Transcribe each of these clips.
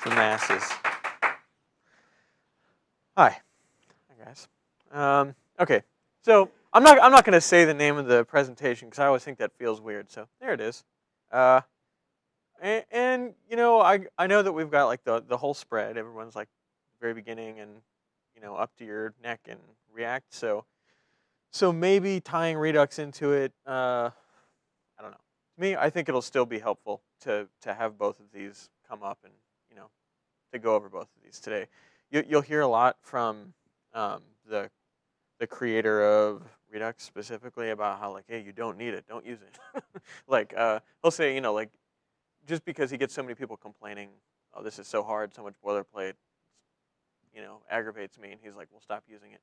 the masses. Hi guys. Okay, so I'm not going to say the name of the presentation because I always think that feels weird. So there it is. And you know, I know that we've got like the whole spread. Everyone's like very beginning and up to your neck in React. So maybe tying Redux into it. I don't know. To me, I think it'll still be helpful to have both of these come up and to go over both of these today. You'll hear a lot from the creator of Redux specifically about how like, hey, you don't need it, don't use it. Like he'll say, like just because he gets so many people complaining, oh, this is so hard, so much boilerplate, aggravates me, and he's like, well, stop using it.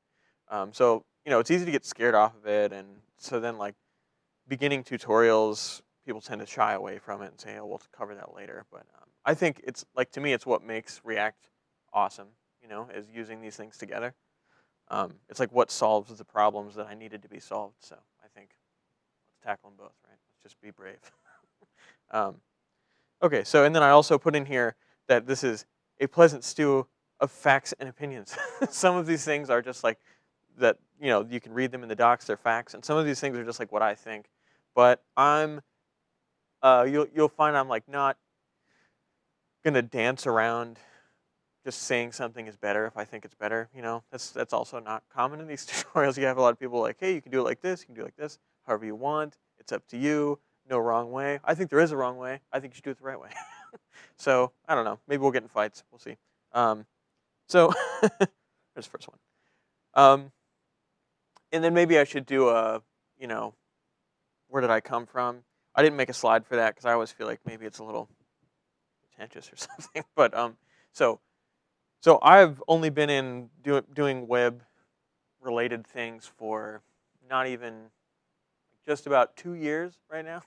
So it's easy to get scared off of it, and so then like beginning tutorials, people tend to shy away from it and say, oh, we'll cover that later. But I think it's like, to me, it's what makes React awesome, is using these things together. It's like what solves the problems that I needed to be solved. So I think let's tackle them both, right? Let's just be brave. Okay, so and then I also put in here that this is a pleasant stew of facts and opinions. Some of these things are just like that, you can read them in the docs, they're facts, and some of these things are just like what I think. But you'll find I'm like not gonna dance around just saying something is better if I think it's better. That's also not common in these tutorials. You have a lot of people like, hey, you can do it like this, you can do it like this, however you want. It's up to you. No wrong way. I think there is a wrong way. I think you should do it the right way. So I don't know. Maybe we'll get in fights. We'll see. So there's the first one. And then maybe I should do a, where did I come from? I didn't make a slide for that because I always feel like maybe it's a little pretentious or something. But so I've only been in doing web related things for not even just about 2 years right now.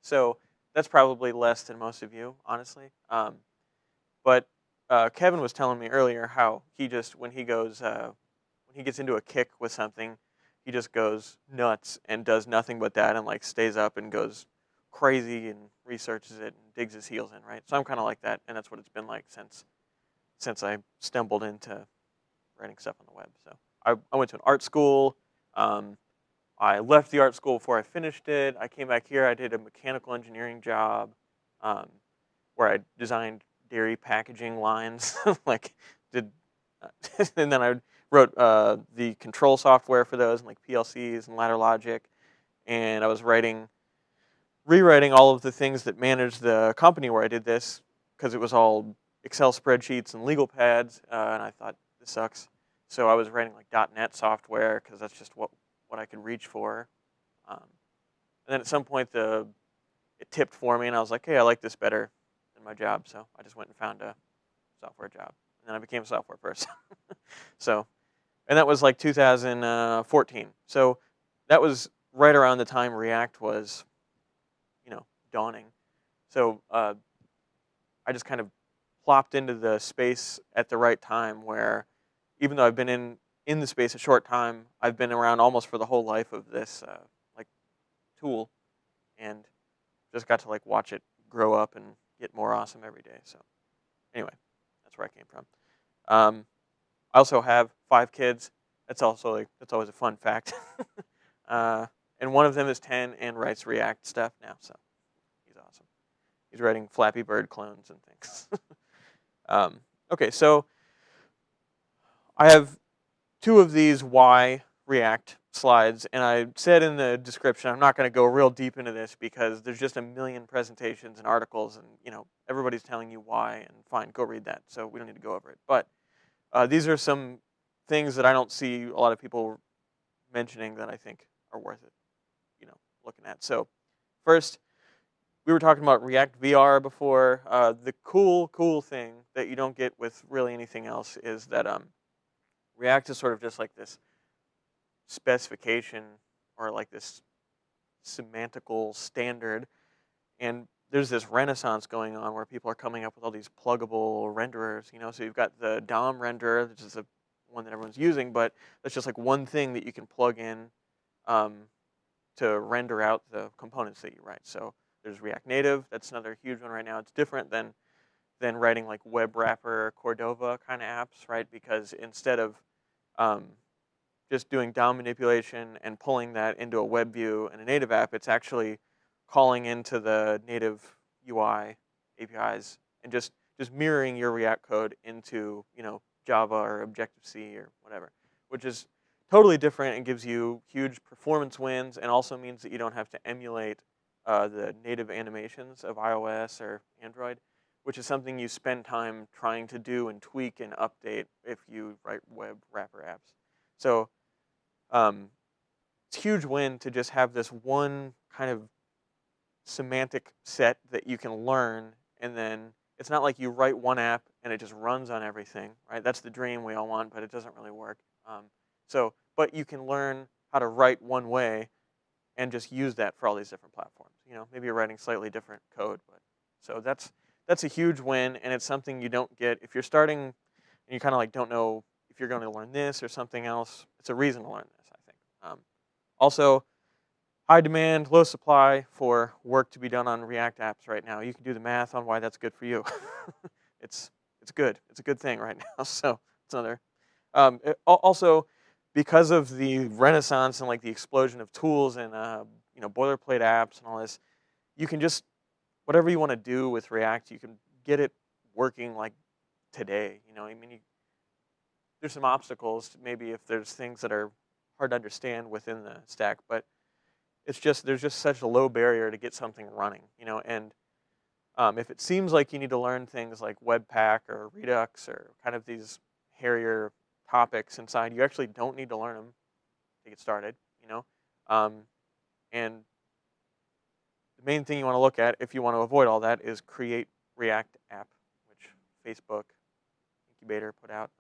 So that's probably less than most of you, honestly. But Kevin was telling me earlier how he just when he gets into a kick with something, he just goes nuts and does nothing but that and like stays up and goes crazy and researches it and digs his heels in, right? So I'm kind of like that, and that's what it's been like since I stumbled into writing stuff on the web. So I went to an art school. I left the art school before I finished it. I came back here. I did a mechanical engineering job where I designed dairy packaging lines. And then I wrote the control software for those, and like PLCs and ladder logic. And I was rewriting all of the things that managed the company where I did this because it was all Excel spreadsheets and legal pads. And I thought, this sucks. So I was writing like .NET software because that's just what I could reach for. And then at some point it tipped for me, and I was like, hey, I like this better than my job. So I just went and found a software job. And then I became a software person. So, and that was like 2014. So that was right around the time React was, dawning. So I just kind of plopped into the space at the right time where, even though I've been in the space a short time, I've been around almost for the whole life of this like tool, and just got to like watch it grow up and get more awesome every day. So anyway, that's where I came from. I also have 5 kids. That's always a fun fact. And one of them is 10 and writes React stuff now, so he's awesome. He's writing Flappy Bird clones and things. Okay, so I have 2 of these why React slides, and I said in the description I'm not going to go real deep into this because there's just a million presentations and articles, and everybody's telling you why, and fine, go read that. So we don't need to go over it. But these are some things that I don't see a lot of people mentioning that I think are worth it, looking at. So first, we were talking about React VR before. The cool thing that you don't get with really anything else is that React is sort of just like this specification or like this semantical standard, and there's this renaissance going on where people are coming up with all these pluggable renderers. So you've got the DOM renderer, which is the one that everyone's using, but that's just like one thing that you can plug in to render out the components that you write. So there's React Native. That's another huge one right now. It's different than than writing like web wrapper or Cordova kind of apps, right? Because instead of um, just doing DOM manipulation and pulling that into a web view and a native app, it's actually calling into the native UI APIs and just mirroring your React code into, you know, Java or Objective-C or whatever, which is totally different and gives you huge performance wins, and also means that you don't have to emulate the native animations of iOS or Android, which is something you spend time trying to do and tweak and update if you write web wrapper apps. So it's a huge win to just have this one kind of semantic set that you can learn, and then it's not like you write one app and it just runs on everything, right? That's the dream we all want, but it doesn't really work. But you can learn how to write one way and just use that for all these different platforms. You know, maybe you're writing slightly different code, but so that's a huge win, and it's something you don't get if you're starting and you kind of like don't know if you're going to learn this or something else. It's a reason to learn this, I think. Also, high demand, low supply for work to be done on React apps right now. You can do the math on why that's good for you. it's good. It's a good thing right now. So it's another. Also, because of the renaissance and like the explosion of tools and you know, boilerplate apps and all this, you can just whatever you want to do with React, you can get it working like today. You know, I mean, there's some obstacles, maybe if there's things that are hard to understand within the stack, but it's just there's just such a low barrier to get something running, you know. And if it seems like you need to learn things like Webpack or Redux or kind of these hairier topics inside, you actually don't need to learn them to get started, you know. And the main thing you want to look at if you want to avoid all that is create React app, which Facebook Incubator put out.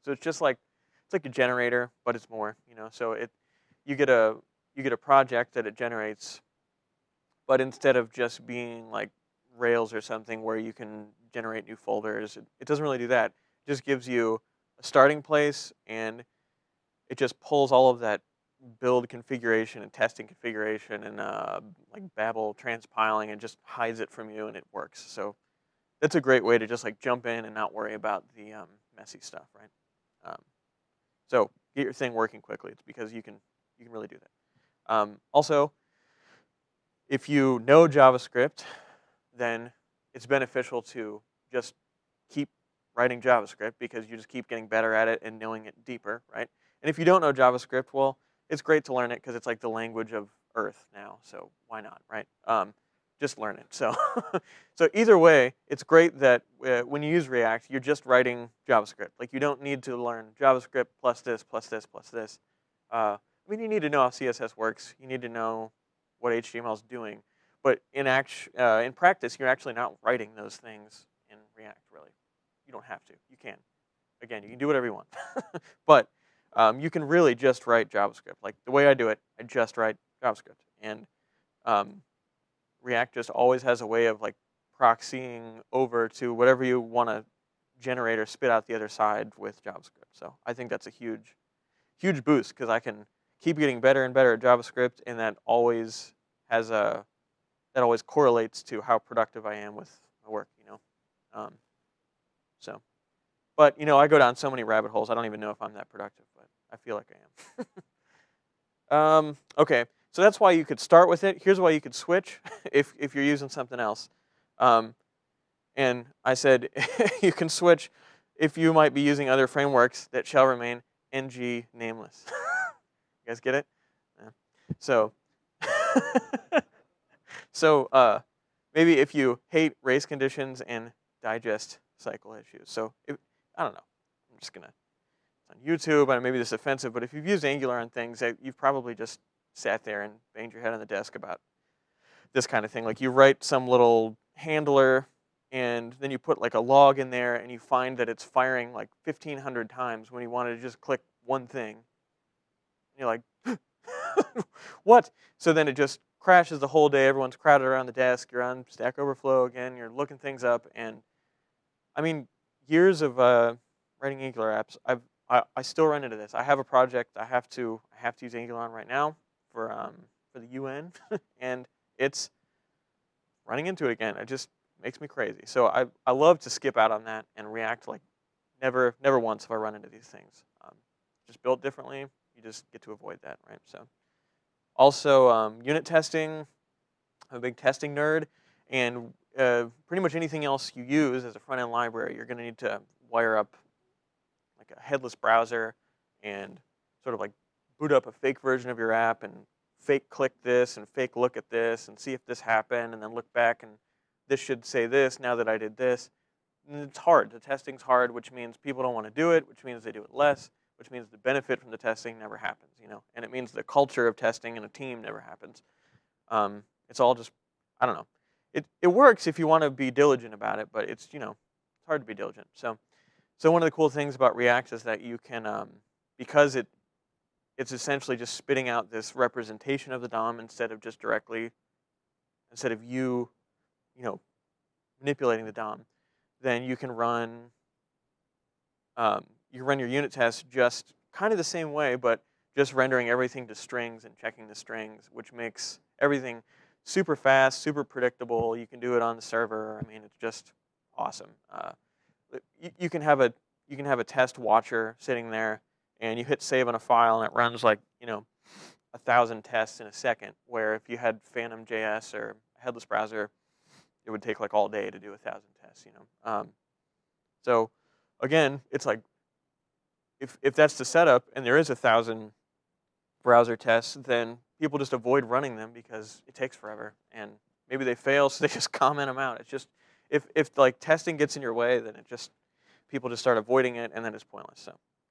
So it's just like it's like a generator, but it's more, you know. So you get a project that it generates, but instead of just being like Rails or something where you can generate new folders, it doesn't really do that. It just gives you a starting place, and it just pulls all of that build configuration and testing configuration and like Babel transpiling and just hides it from you, and it works. So that's a great way to just like jump in and not worry about the messy stuff, right? So get your thing working quickly. It's because you can really do that. Also, if you know JavaScript, then it's beneficial to just keep writing JavaScript because you just keep getting better at it and knowing it deeper, right? And if you don't know JavaScript, well, it's great to learn it because it's like the language of Earth now. So why not, right? Just learn it. So, so either way, it's great that when you use React, you're just writing JavaScript. Like you don't need to learn JavaScript plus this, plus this, plus this. I mean, you need to know how CSS works. You need to know what HTML is doing. But in practice, you're actually not writing those things in React, really. You don't have to. You can. Again, you can do whatever you want. But you can really just write JavaScript. Like the way I do it, I just write JavaScript. And React just always has a way of like proxying over to whatever you want to generate or spit out the other side with JavaScript. So I think that's a huge, huge boost because I can keep getting better and better at JavaScript, and that always correlates to how productive I am with my work, you know. But you know, I go down so many rabbit holes. I don't even know if I'm that productive, but I feel like I am. Okay, so that's why you could start with it. Here's why you could switch if you're using something else. And I said you can switch if you might be using other frameworks that shall remain ng nameless. You guys get it? Yeah. So, maybe if you hate race conditions and digest cycle issues. So I don't know. I'm just gonna. It's on YouTube, and maybe this is offensive, but if you've used Angular on things, you've probably just sat there and banged your head on the desk about this kind of thing. Like you write some little handler, and then you put like a log in there, and you find that it's firing like 1,500 times when you wanted to just click one thing. And you're like, what? So then it just crashes the whole day. Everyone's crowded around the desk. You're on Stack Overflow again. You're looking things up, and I mean, years of writing Angular apps, I still run into this. I have a project I have to use Angular on right now for the UN, and it's running into it again. I just makes me crazy. So I love to skip out on that and React like never once have I run into these things. Just built differently, you just get to avoid that, right? So also unit testing. I'm a big testing nerd, and pretty much anything else you use as a front end library, you're going to need to wire up like a headless browser and sort of like boot up a fake version of your app and fake click this and fake look at this and see if this happened and then look back and this should say this now that I did this. And it's hard. The testing's hard, which means people don't want to do it, which means they do it less, which means the benefit from the testing never happens, you know. And it means the culture of testing in a team never happens. It's all just, I don't know. It works if you want to be diligent about it, but it's, you know, it's hard to be diligent. So one of the cool things about React is that you can, because it's essentially just spitting out this representation of the DOM instead of you, you know, manipulating the DOM, then you can run your unit tests just kind of the same way, but just rendering everything to strings and checking the strings, which makes everything super fast, super predictable. You can do it on the server. I mean, it's just awesome. You can have a test watcher sitting there, and you hit save on a file, and it runs like, you know, 1,000 tests in a second. Where if you had Phantom.js or a headless browser, it would take like all day to do 1,000 tests. You know, so again, it's like if that's the setup, and there is 1,000 browser tests, then people just avoid running them because it takes forever, and maybe they fail, so they just comment them out. It's just if like testing gets in your way, then people just start avoiding it, and then it's pointless.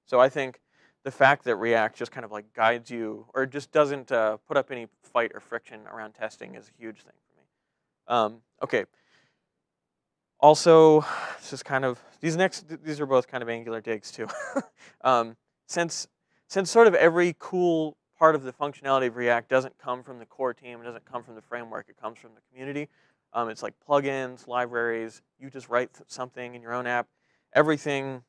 So I think the fact that React just kind of like guides you, or just doesn't put up any fight or friction around testing, is a huge thing for me. Okay. Also, this is kind of these are both kind of Angular digs too. Since sort of every cool part of the functionality of React doesn't come from the core team, it doesn't come from the framework, it comes from the community. It's like plugins, libraries. You just write something in your own app. Everything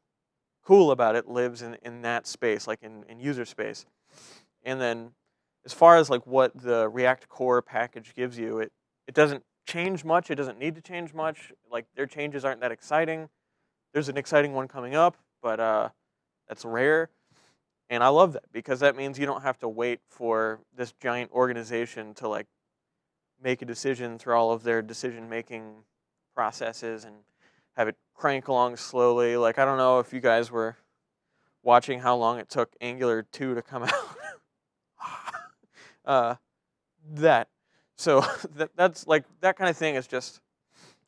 cool about it lives in that space, like in user space. And then as far as like what the React core package gives you, it doesn't change much. It doesn't need to change much. Like their changes aren't that exciting. There's an exciting one coming up, but that's rare. And I love that because that means you don't have to wait for this giant organization to like make a decision through all of their decision-making processes and have it crank along slowly. Like, I don't know if you guys were watching how long it took Angular 2 to come out. So that's like, that kind of thing is just,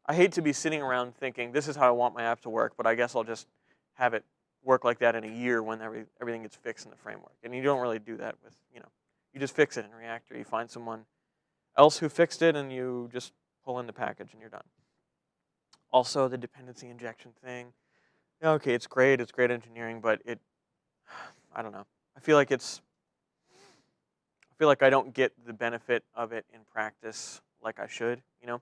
I hate to be sitting around thinking, this is how I want my app to work, but I guess I'll just have it work like that in a year when everything gets fixed in the framework. And you don't really do that with, you know, you just fix it in React, or you find someone else who fixed it and you just pull in the package and you're done. Also, the dependency injection thing. Okay, it's great engineering, but I don't know. I feel like I don't get the benefit of it in practice like I should, you know?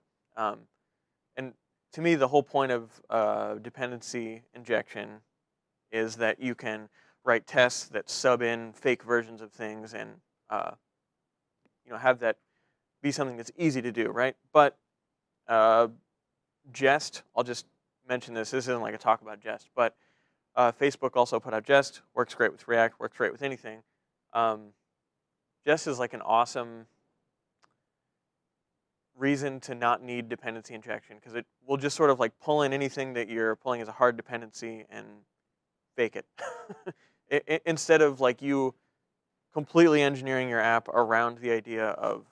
And to me, the whole point of dependency injection is that you can write tests that sub in fake versions of things and you know, have that be something that's easy to do, right? But Jest, I'll just mention this. This isn't like a talk about Jest, but Facebook also put out Jest. Works great with React. Works great with anything. Jest is like an awesome reason to not need dependency injection because it will just sort of like pull in anything that you're pulling as a hard dependency and fake it. Instead of like you completely engineering your app around the idea of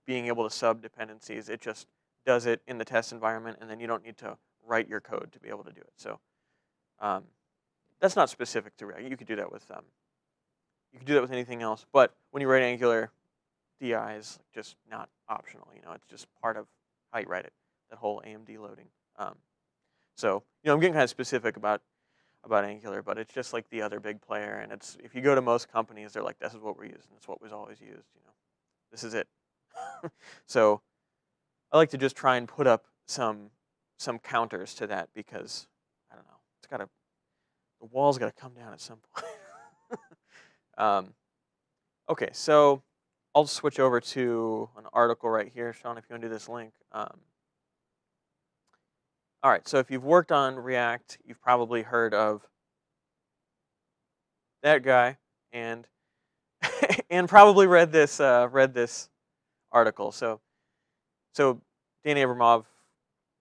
being able to sub dependencies, it just does it in the test environment, and then you don't need to write your code to be able to do it. So that's not specific to React. You could do that with anything else. But when you write Angular, DI is just not optional. You know, it's just part of how you write it. That whole AMD loading. So you know, I'm getting kind of specific about Angular, but it's just like the other big player. And it's, if you go to most companies, they're like, this is what we're using. It's what was always used. You know, this is it. So I like to just try and put up some counters to that because I don't know. The wall's got to come down at some point. Okay, so I'll switch over to an article right here, Sean. If you want to do this link. All right, so if you've worked on React, you've probably heard of that guy, and and probably read this article. So Dan Abramov,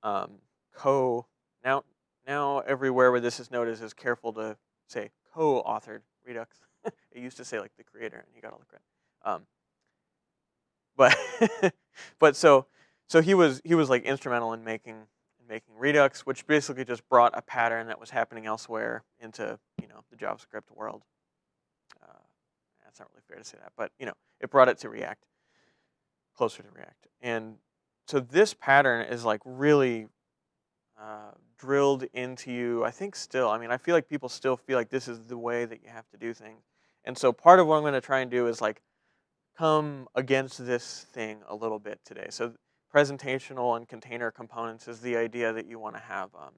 um, co now now everywhere where this is noted is careful to say co-authored Redux. It used to say like the creator, and he got all the credit. But but so he was like instrumental in making Redux, which basically just brought a pattern that was happening elsewhere into the JavaScript world. Uh, that's not really fair to say that, but it brought it to React, closer to React, and so this pattern is like really drilled into you. I think still. I mean, I feel like people still feel like this is the way that you have to do things, and so part of what I'm going to try and do is like come against this thing a little bit today. So presentational and container components is the idea that you want to have, a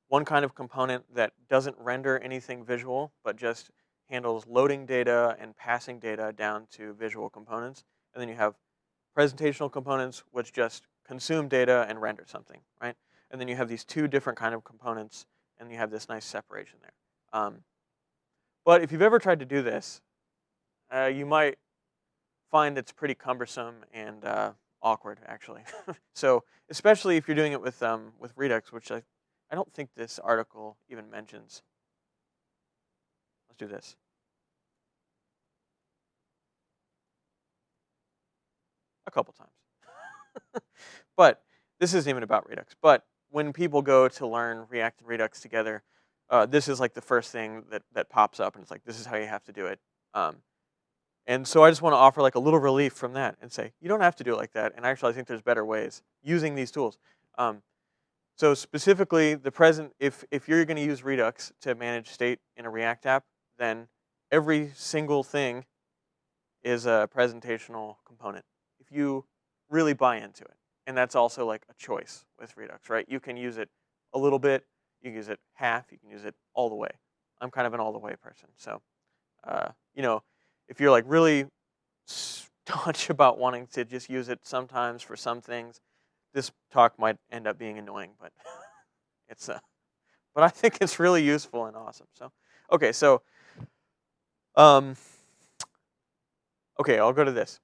one kind of component that doesn't render anything visual, but just handles loading data and passing data down to visual components. And then you have presentational components, which just consume data and render something, right? And then you have these two different kind of components, and you have this nice separation there. But if you've ever tried to do this, you might find it's pretty cumbersome and awkward, actually. So especially if you're doing it with Redux, which I don't think this article even mentions. Let's do this. A couple times. But this isn't even about Redux. But when people go to learn React and Redux together, this is like the first thing that pops up, and it's like, this is how you have to do it. And so I just want to offer like a little relief from that and say, you don't have to do it like that. And actually, I think there's better ways using these tools. So specifically, if you're going to use Redux to manage state in a React app, then every single thing is a presentational component. If you really buy into it, and that's also like a choice with Redux, right? You can use it a little bit, you can use it half, you can use it all the way. I'm kind of an all the way person, so if you're like really staunch about wanting to just use it sometimes for some things, this talk might end up being annoying, but it's but I think it's really useful and awesome. So, okay, so okay, I'll go to this.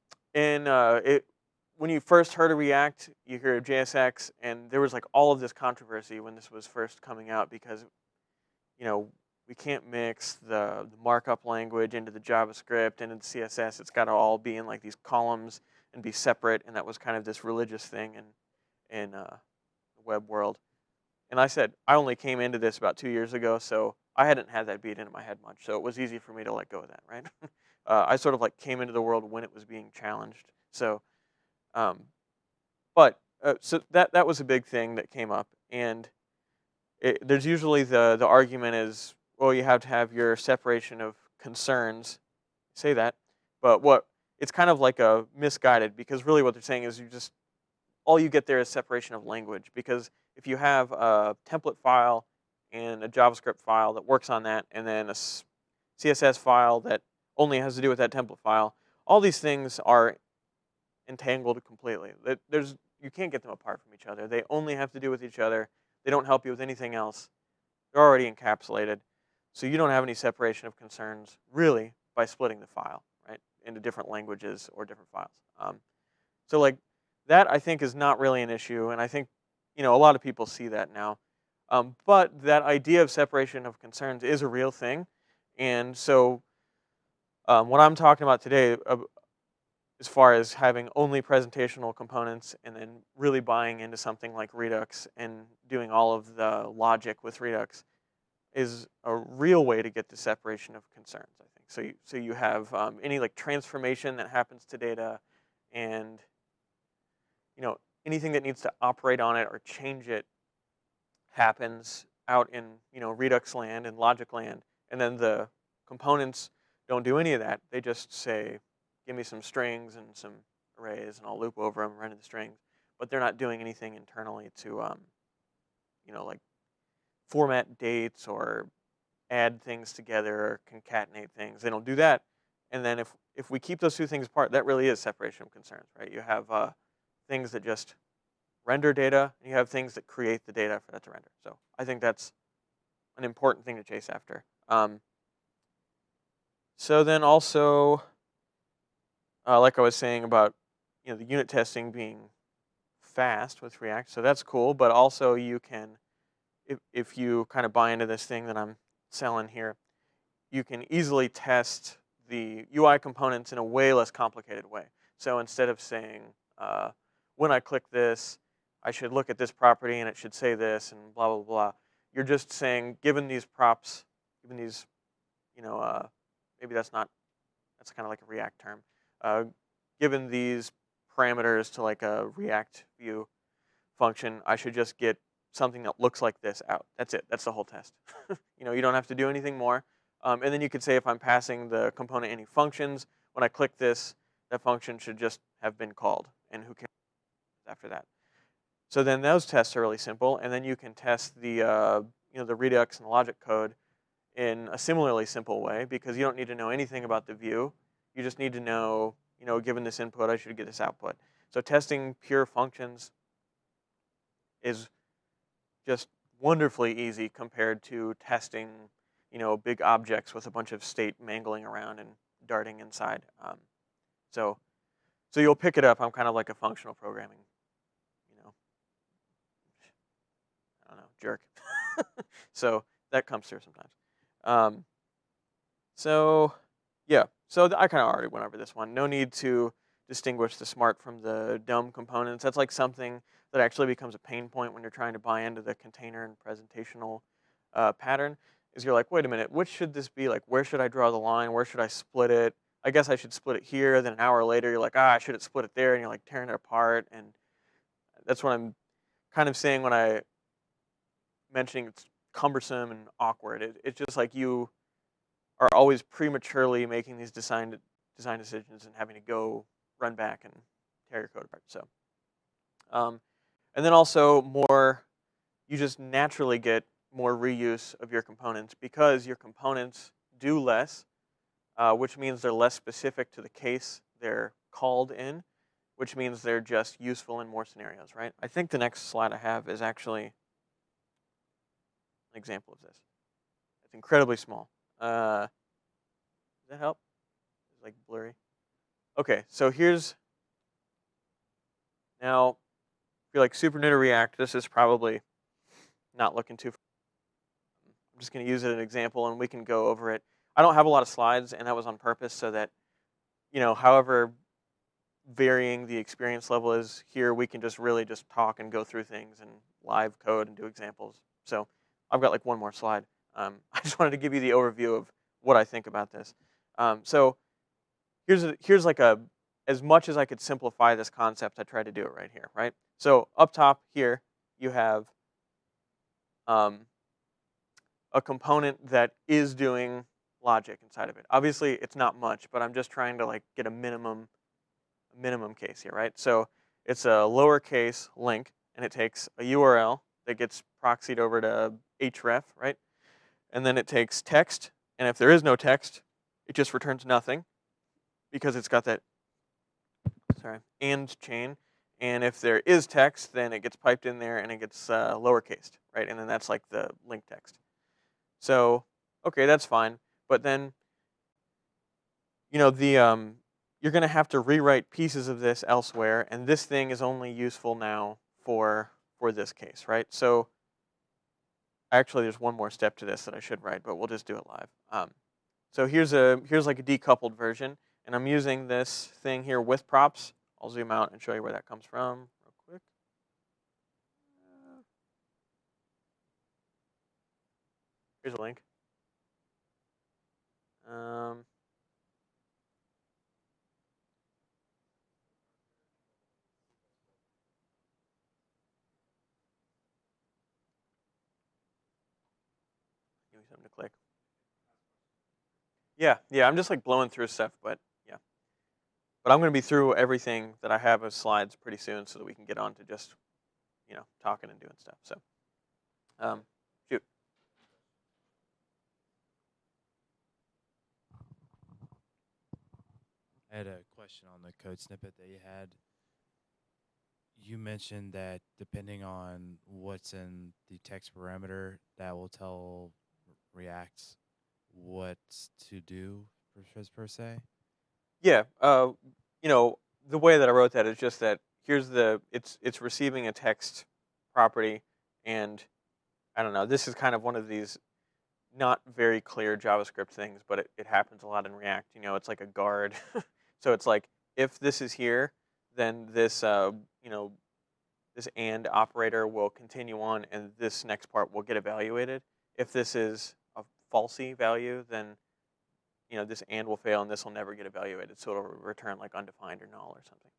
When you first heard of React, you hear of JSX, and there was like all of this controversy when this was first coming out because, we can't mix the markup language into the JavaScript and into CSS. It's got to all be in like these columns and be separate, and that was kind of this religious thing in the web world. And I said, I only came into this about 2 years ago, so I hadn't had that beat into my head much, so it was easy for me to let go of that, right? I sort of like came into the world when it was being challenged. So, so that was a big thing that came up, and there's usually the argument is, well, you have to have your separation of concerns. Say that, but it's kind of like a misguided, because really what they're saying is all you get there is separation of language, because if you have a template file and a JavaScript file that works on that, and then a CSS file that only has to do with that template file, all these things are entangled completely. You can't get them apart from each other. They only have to do with each other. They don't help you with anything else. They're already encapsulated. So you don't have any separation of concerns, really, by splitting the file, right, into different languages or different files. So like that, I think, is not really an issue, and I think a lot of people see that now. But that idea of separation of concerns is a real thing, and so what I'm talking about today, as far as having only presentational components and then really buying into something like Redux and doing all of the logic with Redux, is a real way to get the separation of concerns, I think. So you have any like transformation that happens to data, and anything that needs to operate on it or change it happens out in Redux land and logic land, and then the components don't do any of that. They just say, give me some strings and some arrays, and I'll loop over them, run into the strings. But they're not doing anything internally to like format dates or add things together or concatenate things. They don't do that. And then if we keep those two things apart, that really is separation of concerns, right? You have things that just render data, and you have things that create the data for that to render. So I think that's an important thing to chase after. So then also, like I was saying about the unit testing being fast with React, so that's cool. But also you can, if you kind of buy into this thing that I'm selling here, you can easily test the UI components in a way less complicated way. So instead of saying, when I click this, I should look at this property and it should say this and blah, blah, blah. You're just saying, given these props, given these, maybe that's kind of like a React term. Uh, Given these parameters to like a React view function, I should just get something that looks like this out. That's it. That's the whole test. You don't have to do anything more. And then you could say if I'm passing the component any functions, when I click this, that function should just have been called, and who cares after that. So then those tests are really simple, and then you can test the the Redux and the logic code in a similarly simple way, because you don't need to know anything about the view. You just need to know, given this input, I should get this output. So testing pure functions is just wonderfully easy compared to testing, big objects with a bunch of state mangling around and darting inside. So you'll pick it up. I'm kind of like a functional programming, I don't know, jerk. So that comes through sometimes. So yeah, so I kind of already went over this one. No need to distinguish the smart from the dumb components. That's like something that actually becomes a pain point when you're trying to buy into the container and presentational pattern. Is you're like, wait a minute, which should this be? Like, where should I draw the line? Where should I split it? I guess I should split it here. Then an hour later, you're like, I should have split it there, and you're like tearing it apart. And that's what I'm kind of saying when I mentioning it's cumbersome and awkward. It's just like you are always prematurely making these design decisions and having to go run back and tear your code apart. So, and then also you just naturally get more reuse of your components because your components do less, which means they're less specific to the case they're called in, which means they're just useful in more scenarios, right? I think the next slide I have is actually an example of this. It's incredibly small. Does that help? It's like blurry. Okay, so now, if you're like super new to React, this is probably not looking too. I'm just going to use it as an example, and we can go over it. I don't have a lot of slides, and that was on purpose so that, however varying the experience level is here, we can just really just talk and go through things and live code and do examples. So I've got like one more slide. I just wanted to give you the overview of what I think about this. So here's like as much as I could simplify this concept, I tried to do it right here, right? So up top here, you have a component that is doing logic inside of it. Obviously, it's not much, but I'm just trying to like get a minimum case here, right? So it's a lowercase link, and it takes a URL that gets proxied over to href, right? And then it takes text, and if there is no text, it just returns nothing because it's got that and chain. And if there is text, then it gets piped in there and it gets lowercased, right? And then that's like the link text. So, okay, that's fine. But then, you're going to have to rewrite pieces of this elsewhere, and this thing is only useful now for this case, right? So, actually, there's one more step to this that I should write, but we'll just do it live. So here's like a decoupled version, and I'm using this thing here with props. I'll zoom out and show you where that comes from real quick. Here's a link. Give me something to click. Yeah, I'm just like blowing through stuff, but yeah. But I'm going to be through everything that I have as slides pretty soon so that we can get on to just, talking and doing stuff. So, shoot. I had a question on the code snippet that you had. you mentioned that depending on what's in the text parameter, that will tell React what to do per se. Yeah, you know, the way that I wrote that is just that here's it's receiving a text property, and I don't know. This is kind of one of these not very clear JavaScript things, but it happens a lot in React. It's like a guard. So it's like if this is here, then this this and operator will continue on, and this next part will get evaluated. If this is a falsy value, then this and will fail, and this will never get evaluated. So it'll return like undefined or null or something.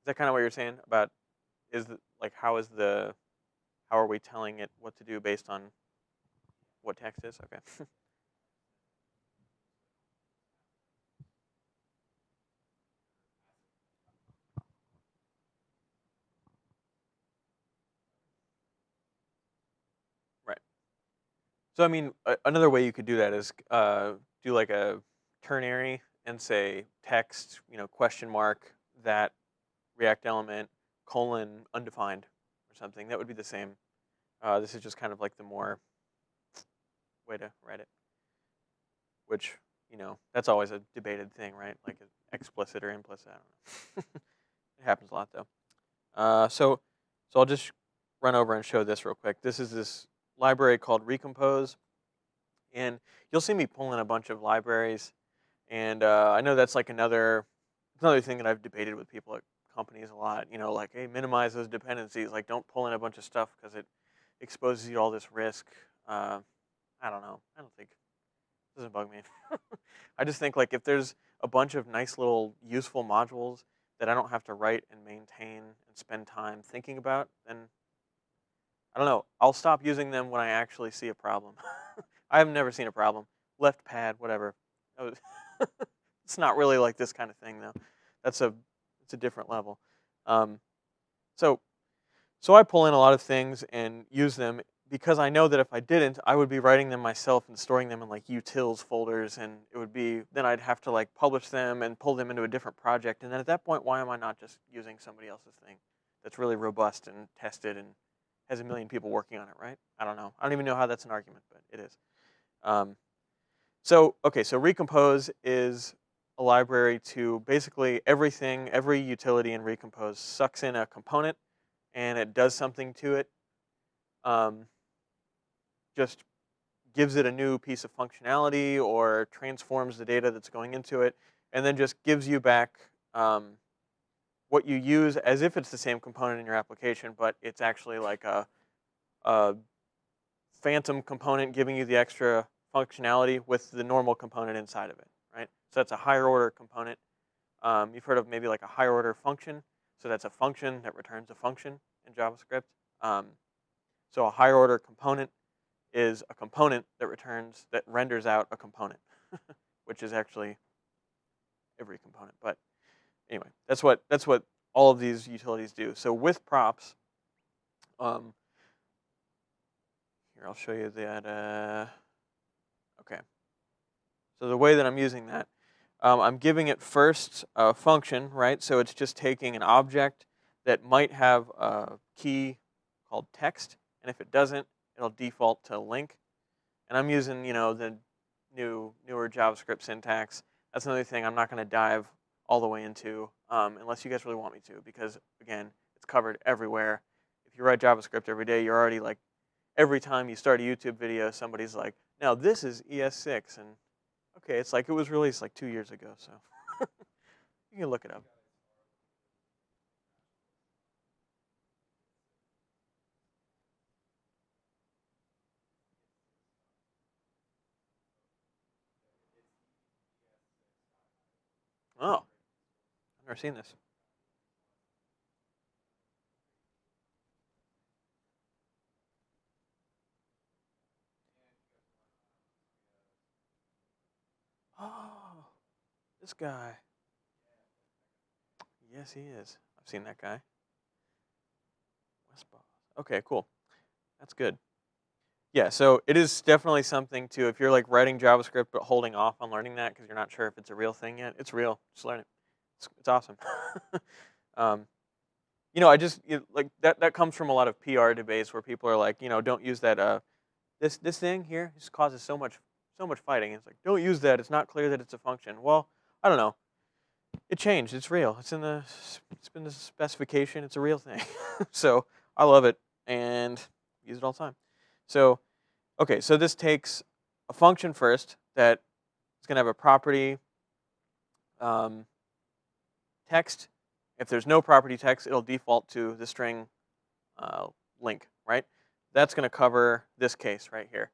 Is that kind of what you're saying about like how are we telling it what to do based on what text is? Okay. Right. So I mean, another way you could do that is do like a ternary and say text, question mark that React element colon undefined or something. That would be the same. This is just kind of like the more way to write it, which that's always a debated thing, right? Like explicit or implicit. I don't know. It happens a lot though. So I'll just run over and show this real quick. This is this library called Recompose, and you'll see me pull in a bunch of libraries. And I know that's like another thing that I've debated with people at companies a lot. Like, hey, minimize those dependencies. Like, don't pull in a bunch of stuff because it exposes you to all this risk. I don't know. I don't think it doesn't bug me. I just think like if there's a bunch of nice little useful modules that I don't have to write and maintain and spend time thinking about, then I don't know. I'll stop using them when I actually see a problem. I have never seen a problem. Left pad, whatever. That was- it's not really like this kind of thing though. That's a it's a different level. Um, so so I pull in a lot of things and use them because I know that if I didn't, I would be writing them myself and storing them in like utils folders, and it would be then I'd have to like publish them and pull them into a different project. And then at that point, why am I not just using somebody else's thing that's really robust and tested and has a million people working on it, right? I don't know. I don't even know how that's an argument, but it is. Um, so Recompose is a library to basically everything, every utility in Recompose sucks in a component and it does something to it. Um, just gives it a new piece of functionality or transforms the data that's going into it, and then just gives you back what you use as if it's the same component in your application, but it's actually like a phantom component giving you the extra functionality with the normal component inside of it, right? So that's a higher order component. You've heard of maybe like a higher order function. So that's a function that returns a function in JavaScript. Um, so a higher order component is a component that renders out a component, which is actually every component. But anyway, that's what all of these utilities do. So with props, um, here I'll show you that. Okay, so the way that I'm using that, I'm giving it first a function, right? So it's just taking an object that might have a key called text, and if it doesn't, it'll default to link. And I'm using, the newer JavaScript syntax. That's another thing I'm not going to dive all the way into unless you guys really want me to, because again, it's covered everywhere. If you write JavaScript every day, you're already like every time you start a YouTube video, somebody's like, "Now this is ES6," and okay, it's like it was released like 2 years ago, so you can look it up. Oh, I've never seen this. Oh, this guy. Yes, he is. I've seen that guy. West Boss. Okay, cool. That's good. Yeah, so it is definitely something to, if you're like writing JavaScript but holding off on learning that because you're not sure if it's a real thing yet, it's real. Just learn it. It's awesome. um, like that comes from a lot of PR debates where people are like, don't use that this thing here. This causes so much fighting. It's like, don't use that. It's not clear that it's a function. Well, I don't know. It changed. It's real. It's been the specification. It's a real thing. So I love it and use it all the time. So okay, so this takes a function first that is going to have a property um, text. If there's no property text, it'll default to the string uh, link, right? That's going to cover this case right here.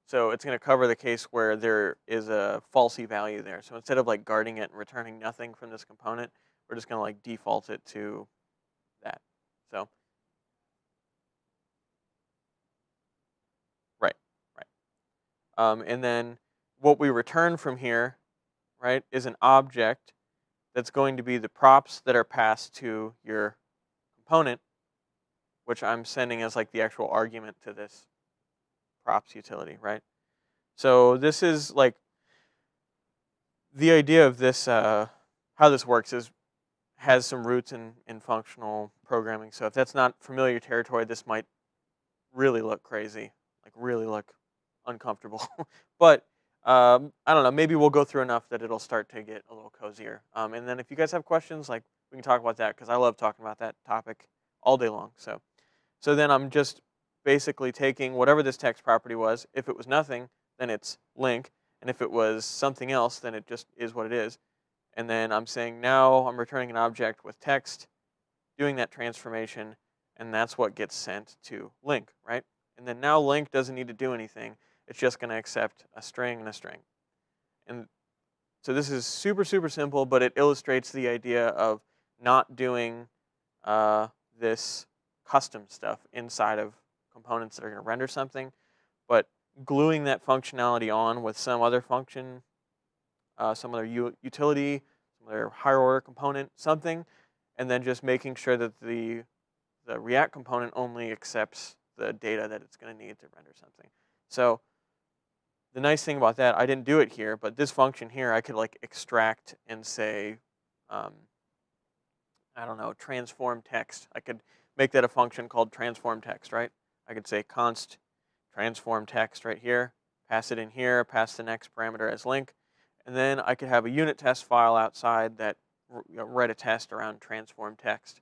So it's going to cover the case where there is a falsy value there. So instead of like guarding it and returning nothing from this component, we're just going to like default it to that. So right, right. And then what we return from here, right, is an object that's going to be the props that are passed to your component, which I'm sending as like the actual argument to this props utility, right? So this is like the idea of this, how this works is has some roots in functional programming. So if that's not familiar territory, this might really look crazy, like really look uncomfortable. But I don't know, maybe we'll go through enough that it'll start to get a little cozier. And then if you guys have questions, like we can talk about that because I love talking about that topic all day long. So then I'm just basically taking whatever this text property was. If it was nothing, then it's link. And if it was something else, then it just is what it is. And then I'm saying now I'm returning an object with text, doing that transformation, and that's what gets sent to link, right? And then now link doesn't need to do anything. It's just going to accept a string and a string. And so this is super, super simple, but it illustrates the idea of not doing this custom stuff inside of components that are going to render something, but gluing that functionality on with some other function, some other utility, some other higher order component, something, and then just making sure that the React component only accepts the data that it's going to need to render something. So the nice thing about that, I didn't do it here, but this function here, I could like extract and say, um, I don't know, transform text. I could make that a function called transform text, right? I could say const transform text right here, pass it in here, pass the next parameter as link, and then I could have a unit test file outside that write a test around transform text,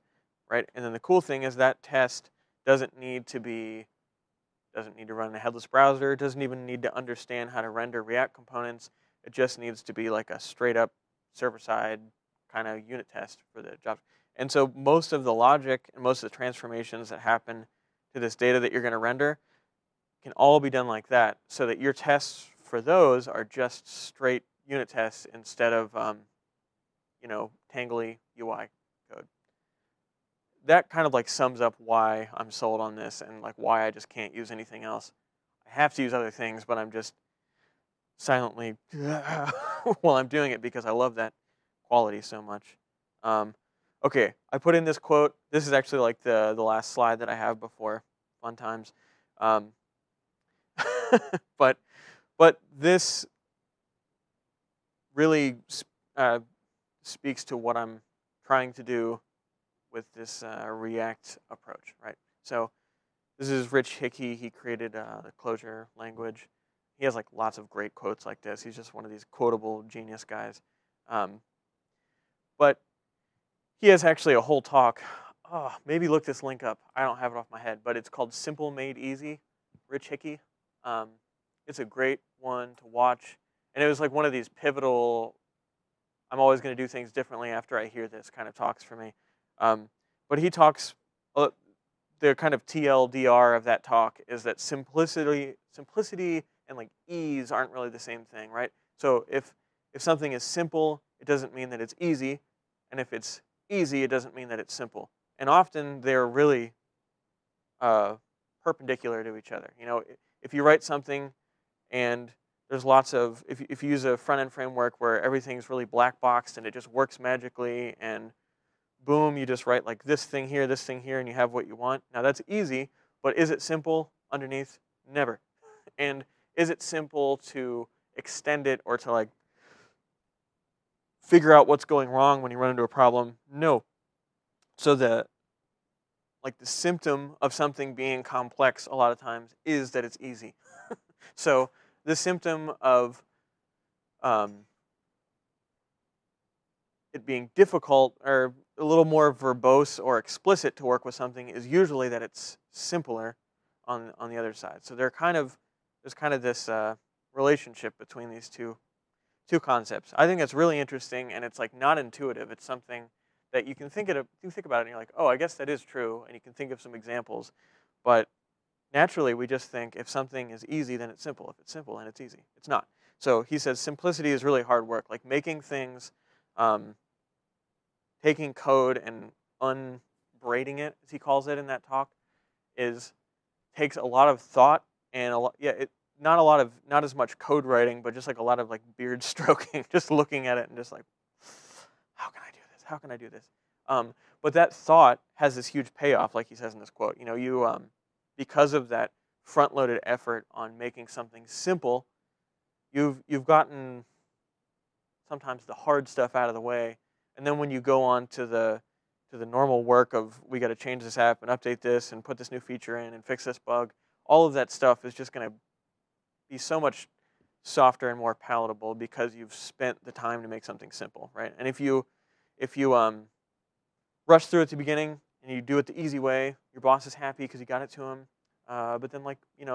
right? And then the cool thing is that test doesn't need to run in a headless browser. It doesn't even need to understand how to render React components. It just needs to be like a straight up server-side kind of unit test for the job. And so most of the logic and most of the transformations that happen to this data that you're going to render can all be done like that, so that your tests for those are just straight unit tests instead of tangly UI code. That kind of like sums up why I'm sold on this and like why I just can't use anything else. I have to use other things, but I'm just silently while I'm doing it because I love that quality so much. Okay, I put in this quote. This is actually like the last slide that I have before fun times. but this really speaks to what I'm trying to do with this React approach, right? So this is Rich Hickey. He created the Clojure language. He has like lots of great quotes like this. He's just one of these quotable genius guys. But he has actually a whole talk. Oh, maybe look this link up. I don't have it off my head, but it's called Simple Made Easy, Rich Hickey. It's a great one to watch. And it was like one of these pivotal, I'm always going to do things differently after I hear this kind of talks for me. But he talks, the kind of TLDR of that talk is that simplicity and like ease aren't really the same thing, right? So if something is simple, it doesn't mean that it's easy. And if it's easy, it doesn't mean that it's simple. And often they're really perpendicular to each other. If you write something and there's lots of, if you use a front-end framework where everything's really black boxed and it just works magically and boom, you just write like this thing here, and you have what you want. Now that's easy, but is it simple underneath? Never. And is it simple to extend it or to like figure out what's going wrong when you run into a problem? No. So the symptom of something being complex a lot of times is that it's easy. So the symptom of um, it being difficult or a little more verbose or explicit to work with something is usually that it's simpler on the other side. So there's kind of this relationship between these two concepts. I think it's really interesting, and it's like not intuitive. It's something that you can you think about it and you're like, oh, I guess that is true, and you can think of some examples. But naturally, we just think if something is easy, then it's simple. If it's simple, then it's easy. It's not. So he says simplicity is really hard work, like making things, taking code and unbraiding it, as he calls it in that talk, is takes a lot of thought and a lot. Yeah, not as much code writing, but just like a lot of like beard stroking, just looking at it and just like, how can I do this? How can I do this? But that thought has this huge payoff, like he says in this quote. You know, because of that front-loaded effort on making something simple, you've gotten sometimes the hard stuff out of the way, and then when you go on to the normal work of we got to change this app and update this and put this new feature in and fix this bug, all of that stuff is just going to be so much softer and more palatable because you've spent the time to make something simple, right? And if you rush through at the beginning and you do it the easy way, your boss is happy because you got it to him. But then,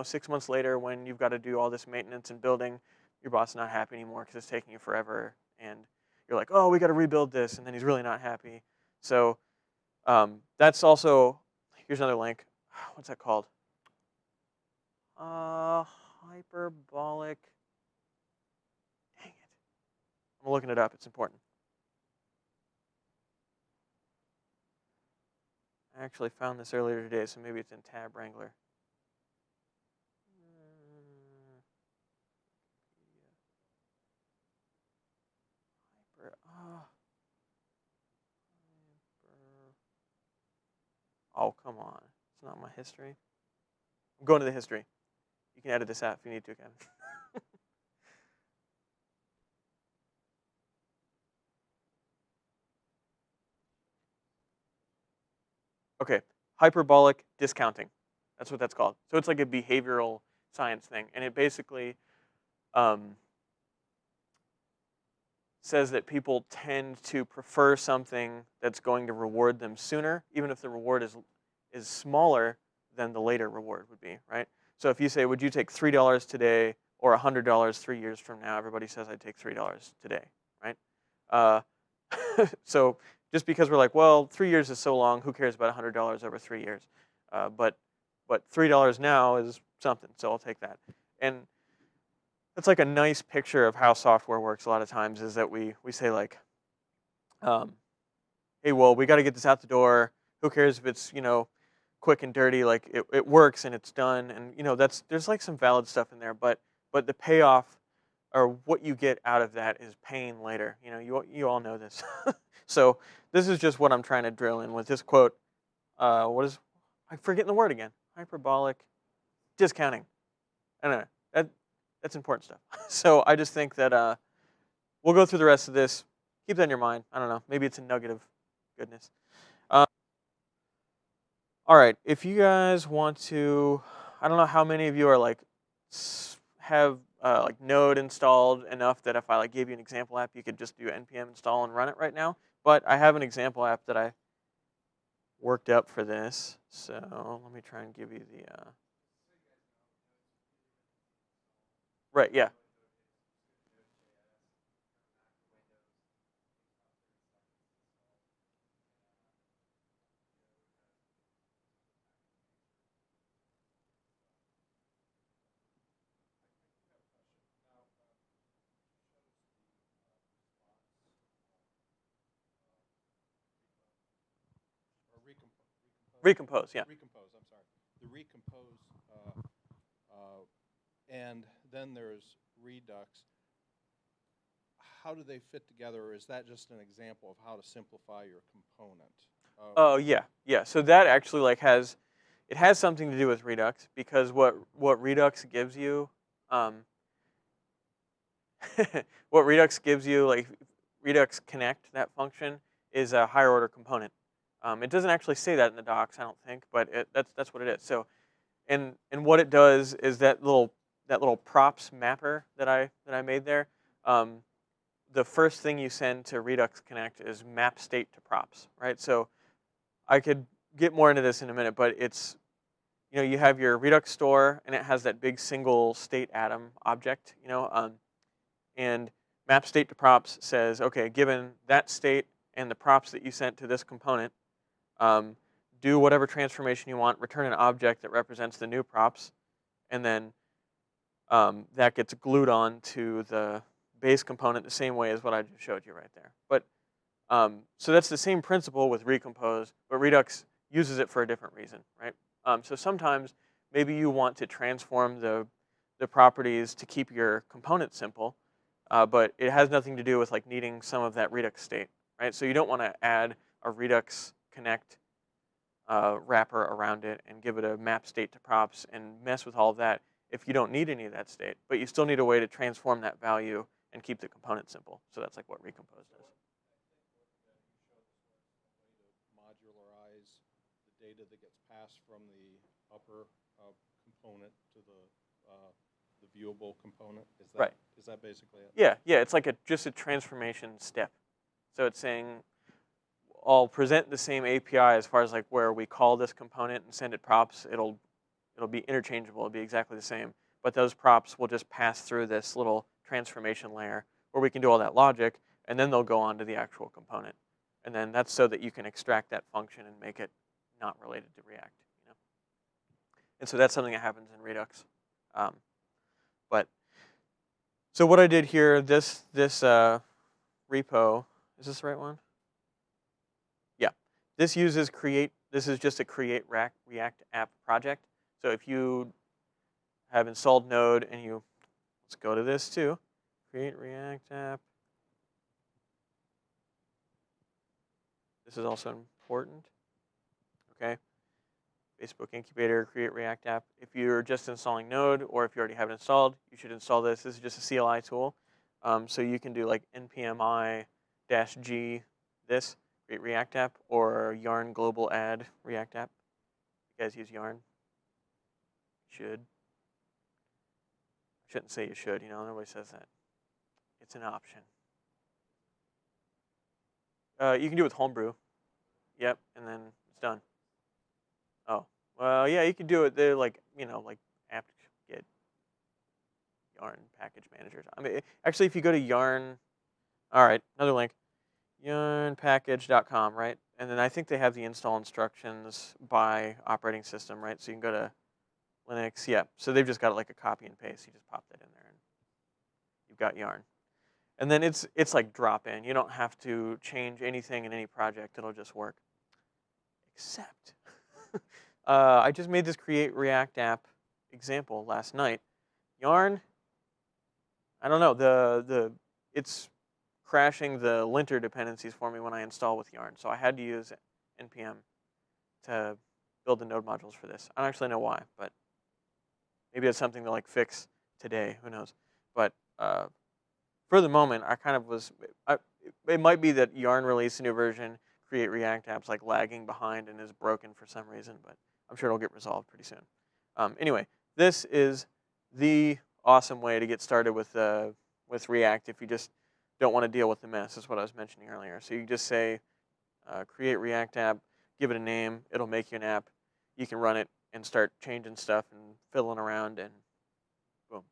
6 months later, when you've got to do all this maintenance and building, your boss is not happy anymore because it's taking you forever, and you're like, oh, we got to rebuild this, and then he's really not happy. So that's also, here's another link. What's that called? Hyperbolic. Dang it. I'm looking it up. It's important. I actually found this earlier today, so maybe it's in Tab Wrangler. Oh, come on. It's not my history. I'm going to the history. You can edit this out if you need to, Kevin. Okay, hyperbolic discounting. That's what that's called. So it's like a behavioral science thing, and it basically says that people tend to prefer something that's going to reward them sooner, even if the reward is smaller than the later reward would be, right? So if you say, would you take $3 today or $100 3 years from now? Everybody says I'd take $3 today, right? So just because we're like, well, 3 years is so long, who cares about $100 over 3 years? But $3 now is something, so I'll take that. And that's like a nice picture of how software works a lot of times, is that we say like, hey, well, we got to get this out the door. Who cares if it's, quick and dirty? Like it works and it's done. And, there's like some valid stuff in there, but the payoff or what you get out of that is pain later. You all know this. So this is just what I'm trying to drill in with this quote. I'm forgetting the word again. Hyperbolic discounting. I don't know. That's important stuff. So I just think that we'll go through the rest of this. Keep that in your mind. I don't know. Maybe it's a nugget of goodness. All right. If you guys want to, I don't know how many of you are like have like Node installed enough that if I like gave you an example app, you could just do npm install and run it right now. But I have an example app that I worked up for this. So let me try and give you the. Right. Yeah. Recompose, yeah. Recompose, I'm sorry. The Recompose, and then there's Redux. How do they fit together, or is that just an example of how to simplify your component? Oh yeah. So that actually like has, it has something to do with Redux, because what Redux gives you, what Redux gives you, like Redux connect, that function, is a higher order component. It doesn't actually say that in the docs, I don't think, but that's what it is. So, and what it does is that little props mapper that I made there. The first thing you send to Redux Connect is map state to props, right? So I could get more into this in a minute, but it's, you have your Redux store, and it has that big single state atom object, and map state to props says, okay, given that state and the props that you sent to this component, do whatever transformation you want, return an object that represents the new props, and then that gets glued on to the base component the same way as what I just showed you right there. But so that's the same principle with Recompose, but Redux uses it for a different reason, right? So sometimes maybe you want to transform the properties to keep your component simple, but it has nothing to do with like needing some of that Redux state, right? So you don't want to add a Redux Connect wrapper around it and give it a map state to props and mess with all of that if you don't need any of that state, but you still need a way to transform that value and keep the component simple. So that's like what Recompose does. Modularize the data that gets passed from the upper component to the viewable component. Is that Right. Is that basically it? Yeah. It's like just a transformation step. So it's saying I'll present the same API as far as like where we call this component and send it props. It'll be interchangeable. It'll be exactly the same, but those props will just pass through this little transformation layer where we can do all that logic, and then they'll go on to the actual component. And then that's so that you can extract that function and make it not related to React. And so that's something that happens in Redux. But so what I did here, this repo, is this the right one? Yeah, this uses create. This is just a create React app project. So if you have installed Node and let's go to this too, create React app. This is also important. Okay. Facebook Incubator, create React app. If you're just installing Node, or if you already have it installed, you should install this. This is just a CLI tool. So you can do like npmi-g this, create React app, or yarn global add React app. You guys use yarn? Should. I shouldn't say you should, nobody says that. It's an option. You can do it with Homebrew. Yep, and then it's done. Oh, well, yeah, you can do it. They're like, like apt-get yarn package managers. I mean, actually, if you go to yarn, all right, another link, yarnpackage.com, right? And then I think they have the install instructions by operating system, right? So you can go to Linux, yeah. So they've just got like a copy and paste. You just pop that in there, and you've got yarn. And then it's like drop in. You don't have to change anything in any project. It'll just work. Except, I just made this create React app example last night. Yarn, I don't know, it's crashing the linter dependencies for me when I install with Yarn. So I had to use npm to build the node modules for this. I don't actually know why, but maybe it's something to like fix today. Who knows? But for the moment, I kind of was. It might be that Yarn released a new version. Create React apps like lagging behind and is broken for some reason, but I'm sure it'll get resolved pretty soon. Anyway, this is the awesome way to get started with React if you just don't want to deal with the mess. That's what I was mentioning earlier. So you just say, create React app, give it a name, it'll make you an app. You can run it and start changing stuff and fiddling around, and boom.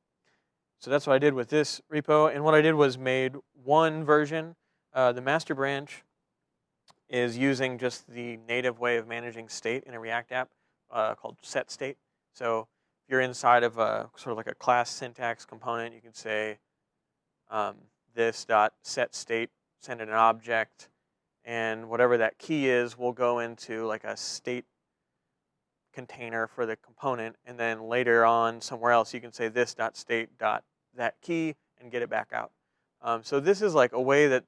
So that's what I did with this repo. And what I did was made one version. The master branch is using just the native way of managing state in a React app called set state. So if you're inside of a sort of like a class syntax component, you can say this dot set state, send it an object, and whatever that key is will go into like a state container for the component, and then later on somewhere else you can say this dot state dot that key and get it back out. So this is like a way that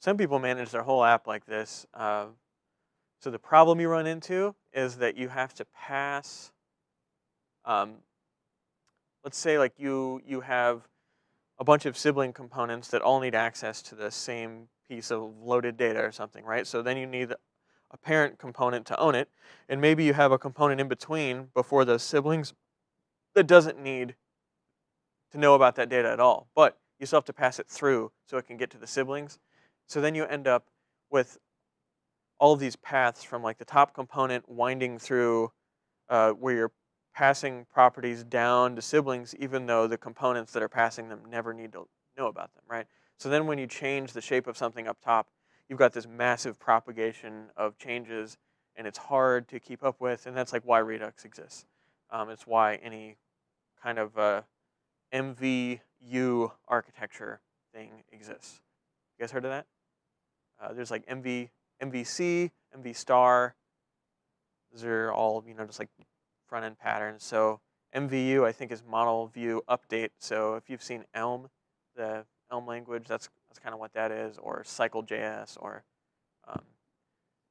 some people manage their whole app like this. So the problem you run into is that you have to pass, let's say like you have a bunch of sibling components that all need access to the same piece of loaded data or something, right? So then you need a parent component to own it, and maybe you have a component in between before those siblings that doesn't need to know about that data at all, but you still have to pass it through so it can get to the siblings. So then you end up with all of these paths from like the top component winding through where you're passing properties down to siblings, even though the components that are passing them never need to know about them, right? So then when you change the shape of something up top, you've got this massive propagation of changes, and it's hard to keep up with, and that's like why Redux exists. It's why any kind of MVU architecture thing exists. You guys heard of that? There's like MVC, MV star. Those are all, just like front end patterns. So MVU, I think, is model view update. So if you've seen Elm, the Elm language, that's kind of what that is, or Cycle.js, or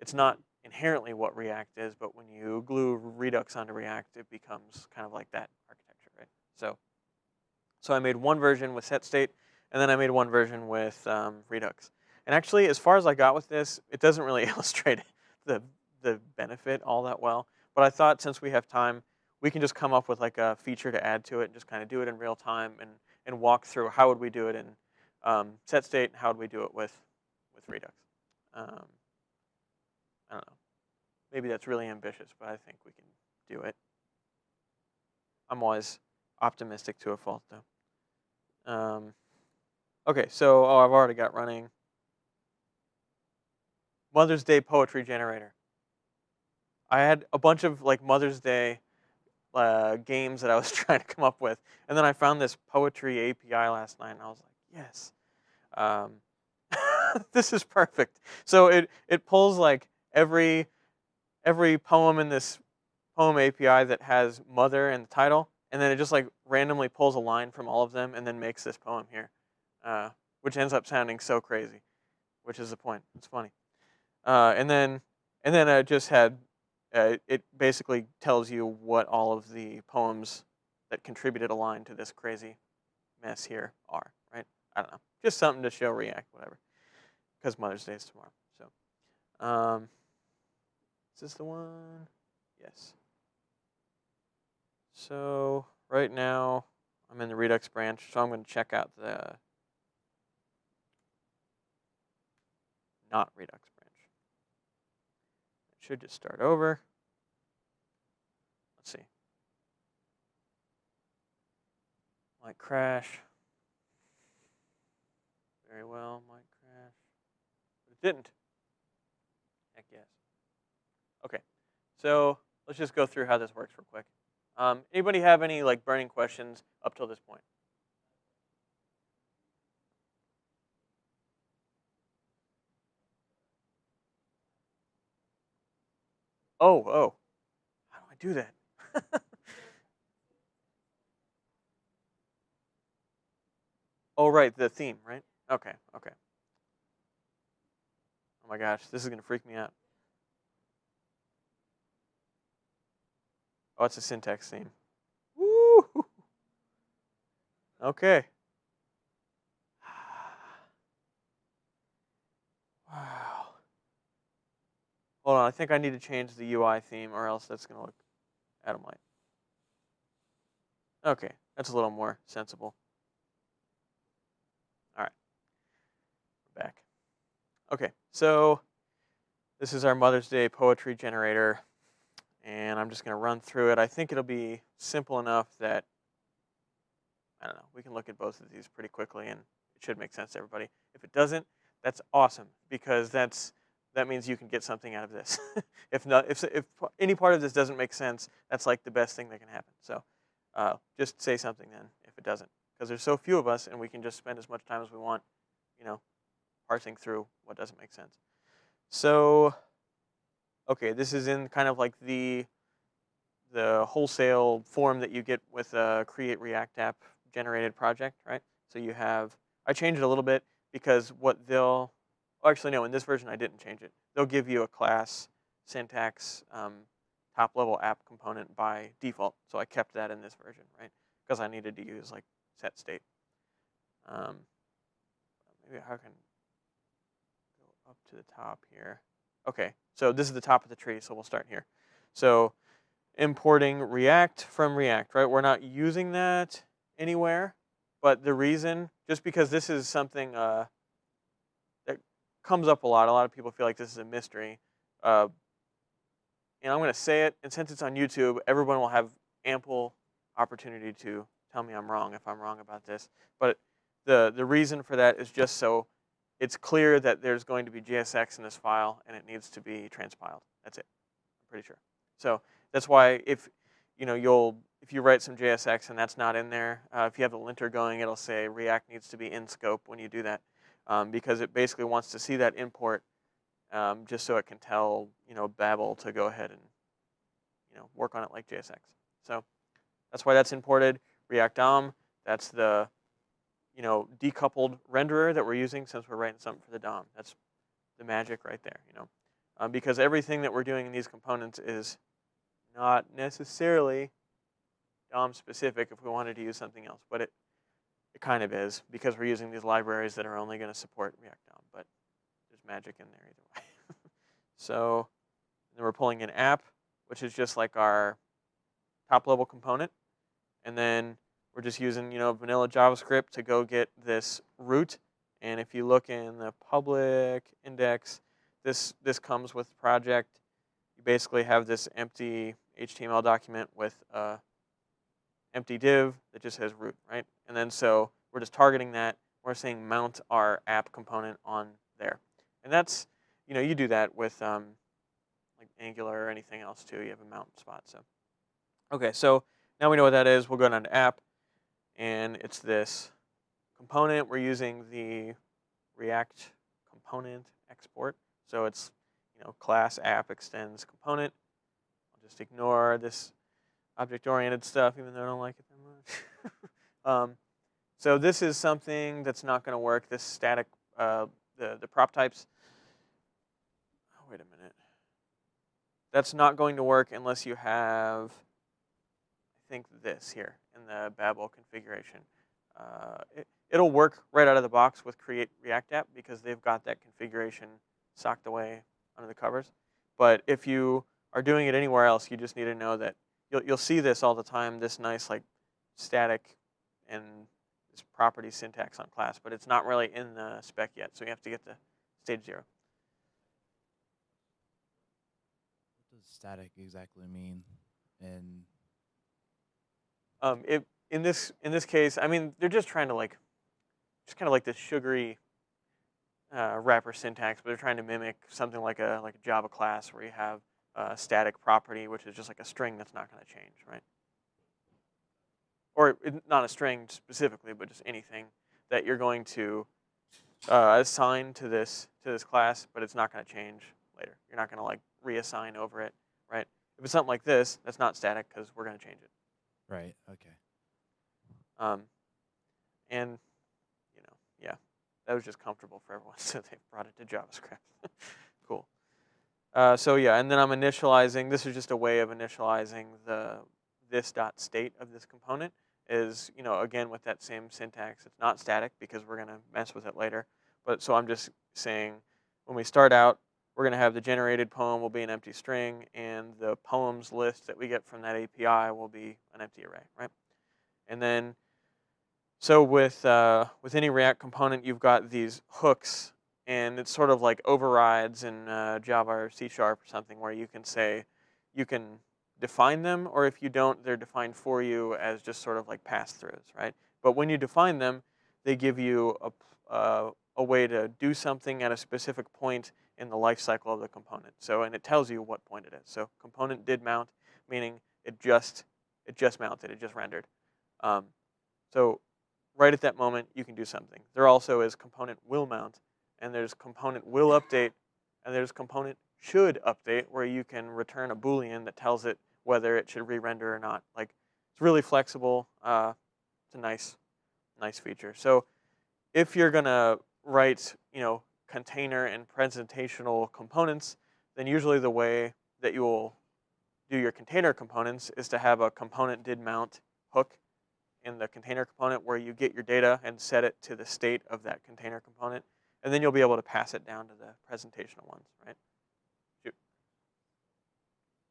it's not inherently what React is, but when you glue Redux onto React, it becomes kind of like that architecture, right? So I made one version with SetState, and then I made one version with Redux. And actually, as far as I got with this, it doesn't really illustrate the benefit all that well. But I thought since we have time, we can just come up with like a feature to add to it and just kind of do it in real time and walk through how would we do it in SetState and how would we do it with Redux. I don't know. Maybe that's really ambitious, but I think we can do it. I'm always optimistic to a fault, though. Okay, so I've already got running. Mother's Day poetry generator. I had a bunch of like Mother's Day games that I was trying to come up with, and then I found this poetry API last night, and I was like, yes, this is perfect. So it pulls like every poem in this poem API that has mother in the title, and then it just like randomly pulls a line from all of them and then makes this poem here, which ends up sounding so crazy, which is the point. It's funny. And then I just had, it basically tells you what all of the poems that contributed a line to this crazy mess here are, right? I don't know. Just something to show React, whatever. Because Mother's Day is tomorrow. So, is this the one? Yes. So right now I'm in the Redux branch, so I'm going to check out the not Redux branch. It should just start over. Let's see. Might crash. Very well, might crash. But it didn't. Heck yes. Okay, so let's just go through how this works real quick. Anybody have any like burning questions up till this point? Oh, how do I do that? Oh, right, the theme, right? Okay. Oh my gosh, this is gonna freak me out. Oh, it's a syntax theme. Woo! Okay. Wow. Hold on, I think I need to change the UI theme or else that's gonna look Adamite. Okay, that's a little more sensible. All right, we're back. Okay, so this is our Mother's Day poetry generator, and I'm just gonna run through it. I think it'll be simple enough that, I don't know, we can look at both of these pretty quickly and it should make sense to everybody. If it doesn't, that's awesome because that means you can get something out of this. If any part of this doesn't make sense, that's like the best thing that can happen. So just say something then if it doesn't, because there's so few of us and we can just spend as much time as we want, parsing through what doesn't make sense. So, okay, this is in kind of like the wholesale form that you get with a Create React App generated project, right? So you have, I changed it a little bit because what actually no, in this version I didn't change it. They'll give you a class syntax top-level app component by default. So I kept that in this version, right? Because I needed to use like set state. Maybe I can go up to the top here. Okay, so this is the top of the tree, so we'll start here. So importing React from React, right? We're not using that anywhere, but the reason, just because this is something that comes up a lot of people feel like this is a mystery. And I'm going to say it, and since it's on YouTube, everyone will have ample opportunity to tell me I'm wrong if I'm wrong about this. But the reason for that is just so it's clear that there's going to be JSX in this file, and it needs to be transpiled. That's it. I'm pretty sure. So that's why if you write some JSX and that's not in there, if you have the linter going, it'll say React needs to be in scope when you do that, because it basically wants to see that import just so it can tell Babel to go ahead and work on it like JSX. So that's why that's imported. React DOM, that's the decoupled renderer that we're using since we're writing something for the DOM. That's the magic right there, because everything that we're doing in these components is not necessarily DOM specific if we wanted to use something else, but it kind of is because we're using these libraries that are only going to support React DOM, but there's magic in there either way. So then we're pulling an app, which is just like our top level component, and then we're just using vanilla JavaScript to go get this root. And if you look in the public index, this comes with project. You basically have this empty HTML document with empty div that just has root, right? And then so we're just targeting that. We're saying mount our app component on there. And that's, you do that with like Angular or anything else too. You have a mount spot. So, okay, so now we know what that is. We'll go down to app, and it's this component. We're using the React component export. So it's class app extends component. I'll just ignore this object-oriented stuff, even though I don't like it that much. So this is something that's not going to work. This static, the prop types. Oh, wait a minute. That's not going to work unless you have, I think, this here in the Babel configuration. It'll work right out of the box with Create React App because they've got that configuration socked away under the covers. But if you are doing it anywhere else, you just need to know that you'll see this all the time, this nice like static and this property syntax on class, but it's not really in the spec yet, so you have to get to stage 0. What does static exactly mean? And in this case, I mean, they're just trying to just kind of like this sugary wrapper syntax, but they're trying to mimic something like a Java class where you have a static property, which is just like a string that's not going to change, right? Or not a string specifically, but just anything that you're going to assign to this class, but it's not going to change later. You're not going to reassign over it, right? If it's something like this, that's not static because we're going to change it. right, okay. And yeah, that was just comfortable for everyone, so they brought it to JavaScript. Cool. So yeah, and then I'm initializing. This is just a way of initializing this.state of this component. Is again with that same syntax. It's not static because we're gonna mess with it later. But so I'm just saying when we start out, we're gonna have the generated poem will be an empty string, and the poems list that we get from that API will be an empty array, right? And then so with any React component, you've got these hooks, and it's sort of like overrides in Java or C# or something, where you can say you can define them, or if you don't, they're defined for you as just sort of like pass-throughs, right? But when you define them, they give you a way to do something at a specific point in the life cycle of the component. So, and it tells you what point it is. So component did mount, meaning it just mounted, it just rendered. So right at that moment, you can do something. There also is component will mount, and there's component will update, and there's component should update, where you can return a Boolean that tells it whether it should re-render or not. It's really flexible. It's a nice feature. So if you're gonna write, container and presentational components, then usually the way that you will do your container components is to have a component did mount hook in the container component where you get your data and set it to the state of that container component, and then you'll be able to pass it down to the presentational ones, right? Shoot.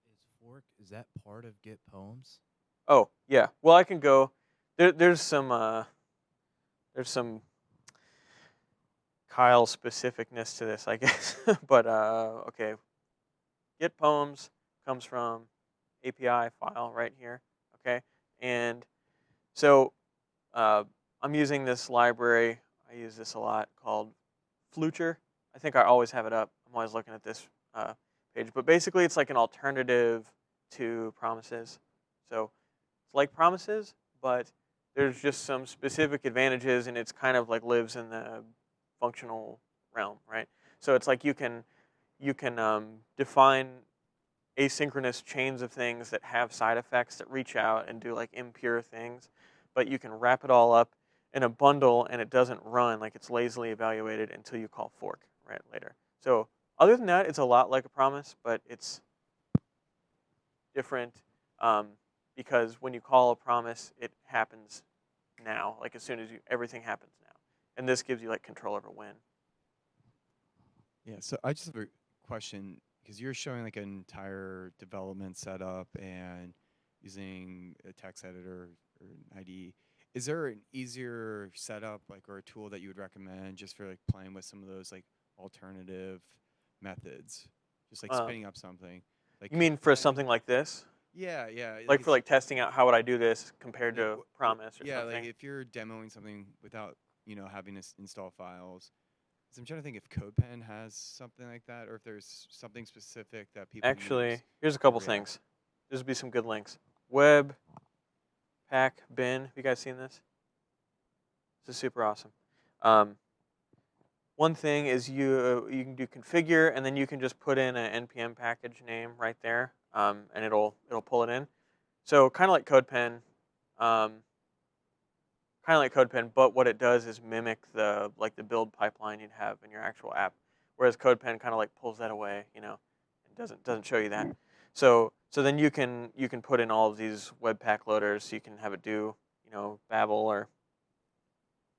Is fork, is that part of Git poems? Oh yeah. Well, I can go. There's some Kyle specificness to this, I guess. But okay. Git poems comes from API file right here. Okay, and so I'm using this library. I use this a lot called Flucrum. I think I always have it up. I'm always looking at this page. But basically, it's like an alternative to promises. So it's like promises, but there's just some specific advantages, and it's kind of like lives in the functional realm, right? So it's like you can define asynchronous chains of things that have side effects that reach out and do like impure things, but you can wrap it all up in a bundle and it doesn't run, like it's lazily evaluated until you call fork right later. So other than that, it's a lot like a promise, but it's different because when you call a promise, it happens now, like as soon as everything happens now. And this gives you like control over when. Yeah, so I just have a question because you're showing like an entire development setup and using a text editor or an IDE. Is there an easier setup like or a tool that you would recommend just for like playing with some of those like alternative methods? Just like spinning up something. Like You mean for something like this? yeah, yeah. Like for it's- like testing out how would I do this compared like, to promise or yeah, something? like if you're demoing something without, having to install files. So I'm trying to think if CodePen has something like that, or if there's something specific that people Actually, use. here's a couple React. things. This would be some good links. Web pack bin. Have you guys seen this? This is super awesome. One thing is you can do configure, and then you can just put in an npm package name right there, and it'll pull it in. So kind of like CodePen, but what it does is mimic the build pipeline you'd have in your actual app. Whereas CodePen kind of like pulls that away, and doesn't show you that. So then you can put in all of these Webpack loaders. So you can have it do Babel or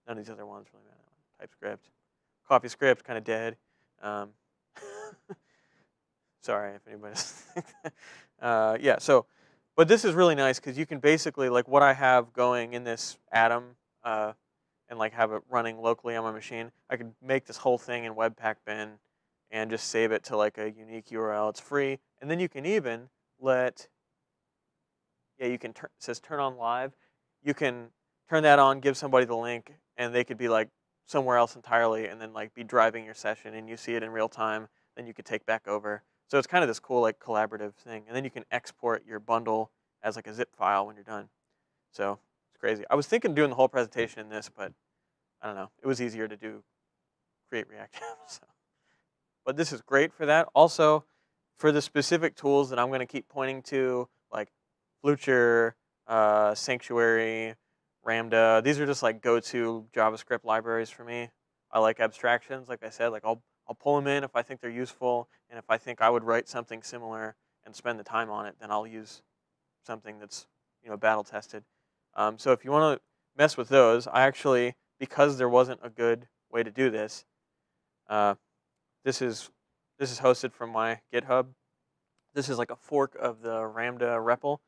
none of these other ones really matter. TypeScript, CoffeeScript, kind of dead. Sorry if anybody's. Yeah. So, but this is really nice because you can basically like what I have going in this Atom and like have it running locally on my machine. I could make this whole thing in Webpack bin and just save it to like a unique URL. It's free, and then you can even you can it says turn on live. You can turn that on, give somebody the link, and they could be like somewhere else entirely, and then like be driving your session, and you see it in real time. Then you could take back over. So it's kind of this cool like collaborative thing, and then you can export your bundle as like a zip file when you're done. So it's crazy. I was thinking of doing the whole presentation in this, but I don't know. It was easier to create React apps. So. But this is great for that. Also, for the specific tools that I'm going to keep pointing to, like Flucrum, Sanctuary, Ramda. These are just like go-to JavaScript libraries for me. I like abstractions, like I said. Like I'll pull them in if I think they're useful, and if I think I would write something similar and spend the time on it, then I'll use something that's battle tested. So if you want to mess with those, I actually, because there wasn't a good way to do this, this is hosted from my GitHub. This is like a fork of the Ramda REPL,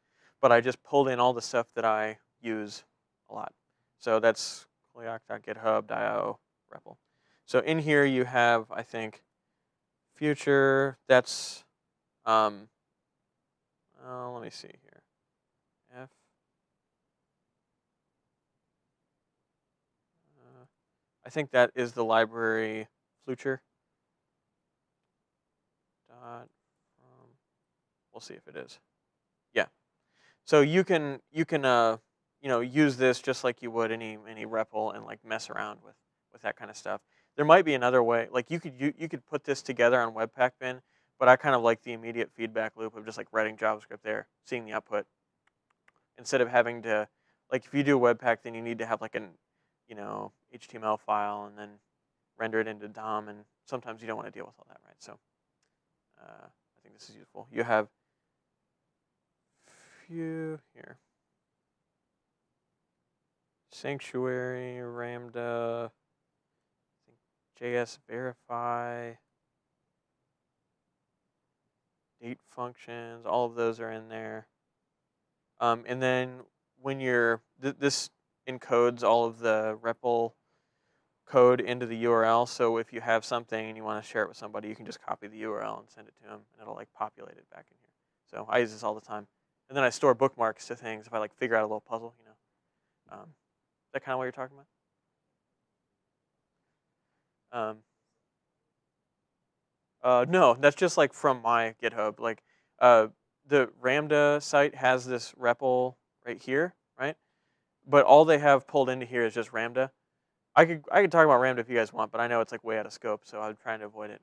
but I just pulled in all the stuff that I use a lot. So that's koyak.github.io REPL. So in here you have, I think, future. That's let me see here. I think that is the library Flucrum. We'll see if it is. Yeah. So you can use this just like you would any REPL and like mess around with that kind of stuff. There might be another way. Like you could put this together on Webpack bin, but I kind of like the immediate feedback loop of just like writing JavaScript there, seeing the output, instead of having to like if you do Webpack, then you need to have like an HTML file and then render it into DOM, and sometimes you don't want to deal with all that, right? So I think think this is useful. You have few here. Sanctuary, Ramda, JS verify, date functions, all of those are in there. And then when you're, this encodes all of the REPL code into the URL. So if you have something and you want to share it with somebody, you can just copy the URL and send it to them, and it'll like populate it back in here. So I use this all the time. And then I store bookmarks to things if I like figure out a little puzzle, you know. Is that kind of what you're talking about? No, that's just like from my GitHub. Like the Ramda site has this REPL right here, right? But all they have pulled into here is just Ramda. I could talk about Ramda if you guys want, but I know it's like way out of scope, so I'm trying to avoid it.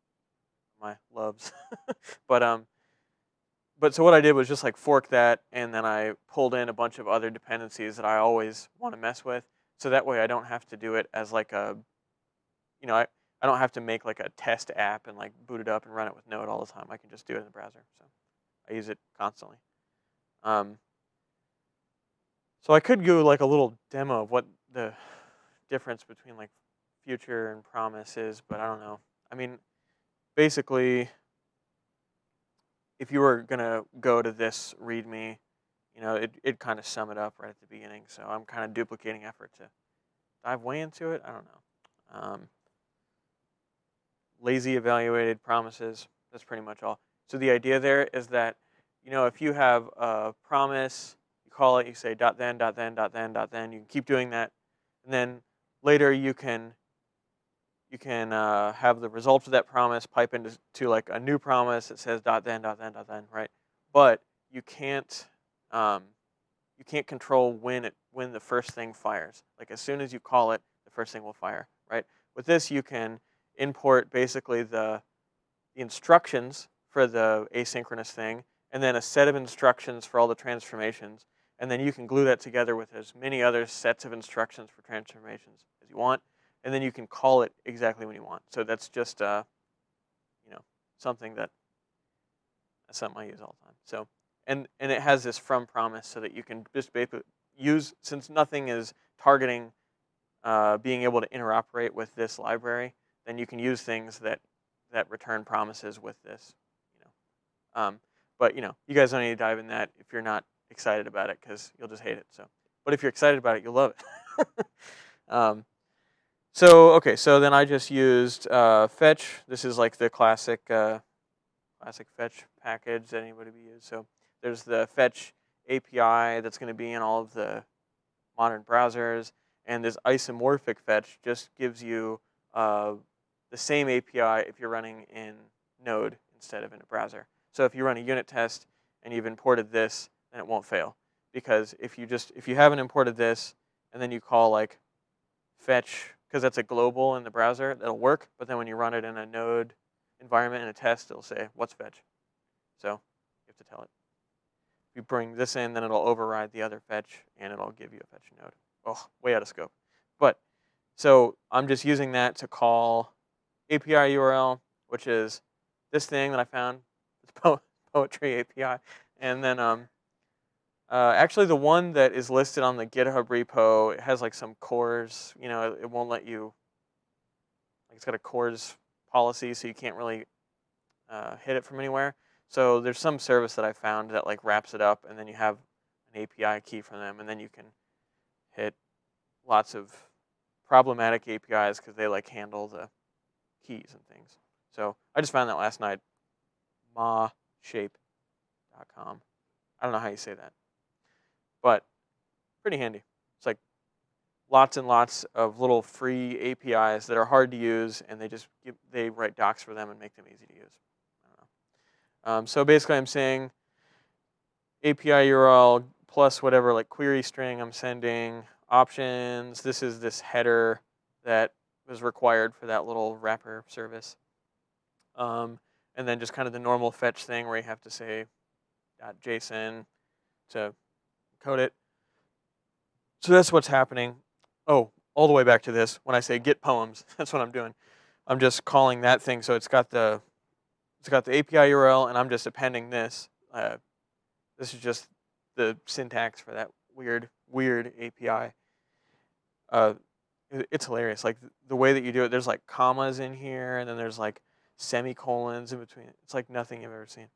My loves. But so what I did was just like fork that, and then I pulled in a bunch of other dependencies that I always want to mess with. So that way I don't have to do it as like a, you know, I don't have to make like a test app and like boot it up and run it with Node all the time. I can just do it in the browser. So I use it constantly. So I could do like a little demo of what the difference between like future and promise is, but I don't know. I mean, basically, if you were gonna go to this README, you know, it'd kind of sum it up right at the beginning. So I'm kind of duplicating effort to dive way into it. I don't know. Lazy evaluated promises. That's pretty much all. So the idea there is that, you know, if you have a promise, you call it, you say dot then, dot then, dot then, dot then. You can keep doing that, and then later you can have the results of that promise pipe into like a new promise that says dot then, dot then, dot then, right? But you can't control when the first thing fires. Like as soon as you call it, the first thing will fire, right? With this, you can import basically the instructions for the asynchronous thing, and then a set of instructions for all the transformations, and then you can glue that together with as many other sets of instructions for transformations as you want, and then you can call it exactly when you want. So that's just you know, that's something I use all the time. So and it has this from promise so that you can just basically use, since nothing is targeting being able to interoperate with this library, then you can use things that return promises with this, you know. But you know, you guys don't need to dive in that if you're not excited about it, because you'll just hate it. So, but if you're excited about it, you'll love it. So okay, so then I just used fetch. This is like the classic fetch package that anybody would use. So there's the fetch API that's going to be in all of the modern browsers, and this isomorphic fetch just gives you the same API if you're running in Node instead of in a browser. So if you run a unit test and you've imported this, then it won't fail, because if you haven't imported this and then you call like fetch, because that's a global in the browser, that'll work. But then when you run it in a Node environment in a test, it'll say what's fetch. So you have to tell it. If you bring this in, then it'll override the other fetch and it'll give you a fetch node. Oh, way out of scope. But so I'm just using that to call API URL, which is this thing that I found. It's poetry API. And then actually the one that is listed on the GitHub repo, it has like some CORS, you know, it won't let you, like it's got a CORS policy, so you can't really hit it from anywhere. So there's some service that I found that like wraps it up, and then you have an API key from them, and then you can hit lots of problematic APIs because they like handle the keys and things. So I just found that last night. Mashape.com. I don't know how you say that, but pretty handy. It's like lots and lots of little free APIs that are hard to use, and they write docs for them and make them easy to use. I don't know. So basically, I'm saying API URL plus whatever like query string I'm sending, options. This is this header that was required for that little wrapper service. And then just kind of the normal fetch thing where you have to say .json to code it. So that's what's happening. Oh, all the way back to this. When I say get poems, that's what I'm doing. I'm just calling that thing. So it's got the it's got the API URL, and I'm just appending this. This is just the syntax for that weird API. It's hilarious. Like the way that you do it, there's like commas in here, and then there's like semicolons in between. It's like nothing you've ever seen.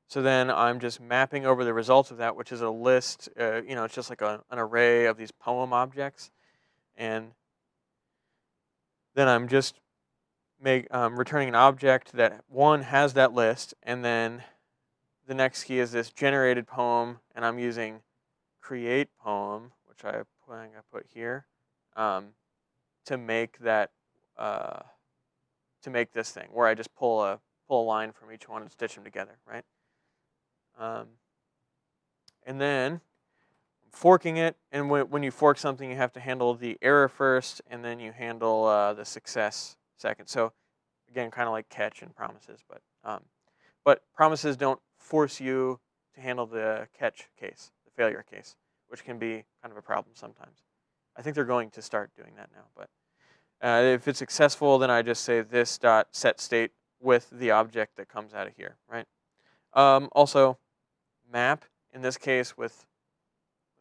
So then I'm just mapping over the results of that, which is a list. It's just like an array of these poem objects, and then I'm just returning an object that one has that list, and then the next key is this generated poem, and I'm using create poem, which I put here, to make that to make this thing where I just pull a line from each one and stitch them together, right? And then I'm forking it, and when you fork something, you have to handle the error first, and then you handle the success second. So again, kind of like catch and promises, but promises don't force you to handle the catch case, the failure case, which can be kind of a problem sometimes. I think they're going to start doing that now, but if it's successful, then I just say this dot set state with the object that comes out of here, right? Also, map in this case with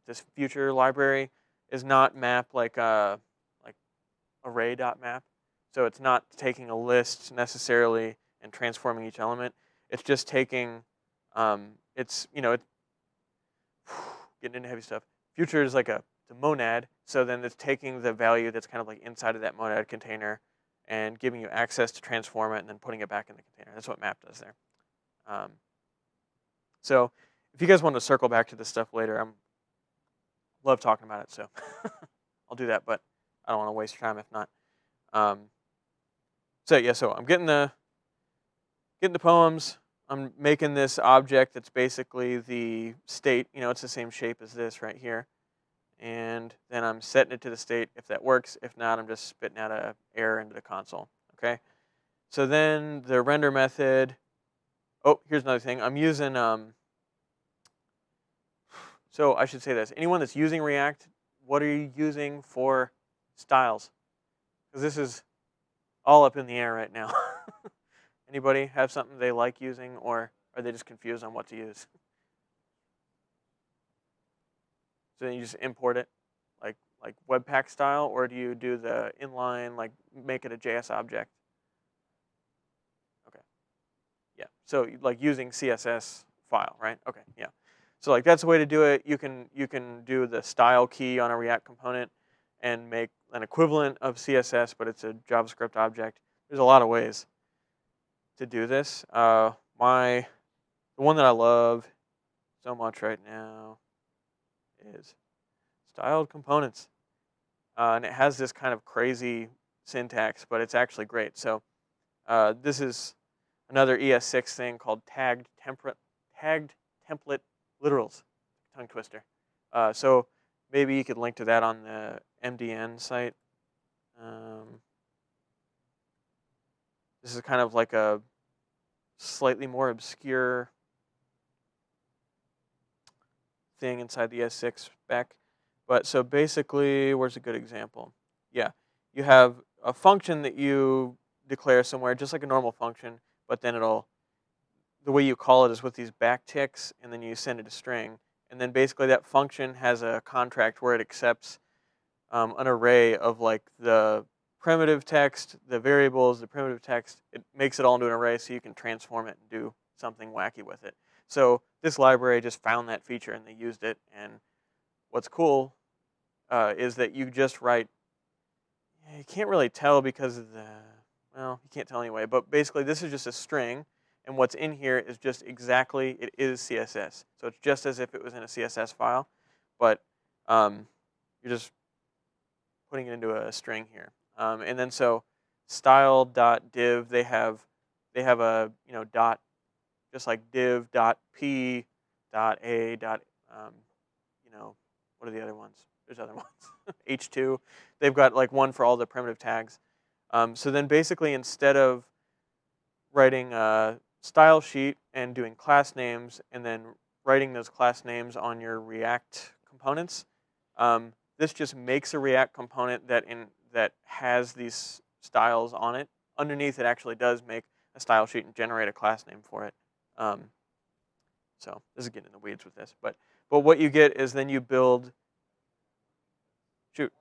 this future library is not map like array.map. So it's not taking a list necessarily and transforming each element. It's just taking it's getting into heavy stuff. Future is like a monad, so then it's taking the value that's kind of like inside of that monad container and giving you access to transform it and then putting it back in the container. That's what map does there. So if you guys want to circle back to this stuff later, love talking about it, so I'll do that, but I don't want to waste your time if not. So I'm getting the poems. I'm making this object that's basically the state. It's the same shape as this right here. And then I'm setting it to the state if that works. If not, I'm just spitting out an error into the console. Okay. So then the render method. Oh, here's another thing. I'm using. So I should say this. Anyone that's using React, what are you using for styles? Because this is all up in the air right now. Anybody have something they like using, or are they just confused on what to use? So then you just import it, like Webpack style, or do you do the inline, like make it a JS object? Okay, yeah. So like using CSS file, right? Okay, yeah. So like that's the way to do it. You can do the style key on a React component and make an equivalent of CSS, but it's a JavaScript object. There's a lot of ways to do this. The one that I love so much right now is styled components, and it has this kind of crazy syntax, but it's actually great. So this is another ES6 thing called tagged template literals, tongue twister. So maybe you could link to that on the MDN site. This is kind of like a slightly more obscure thing inside the S6 spec. But so basically, where's a good example? Yeah, you have a function that you declare somewhere, just like a normal function, but then the way you call it is with these backticks, and then you send it a string. And then basically that function has a contract where it accepts an array of like the primitive text, the variables, the primitive text. It makes it all into an array so you can transform it and do something wacky with it. So this library just found that feature and they used it. And what's cool is that you just write, you can't really tell because of you can't tell anyway, but basically this is just a string, and what's in here is just exactly, it is CSS. So it's just as if it was in a CSS file, but you're just putting it into a string here. And then so style.div, they have a dot, just like div.p.a. What are the other ones? There's other ones. H2. They've got like one for all the primitive tags. So then basically instead of writing a style sheet and doing class names and then writing those class names on your React components, this just makes a React component that has these styles on it. Underneath, it actually does make a style sheet and generate a class name for it. So this is getting in the weeds with this, but what you get is then you build. Shoot.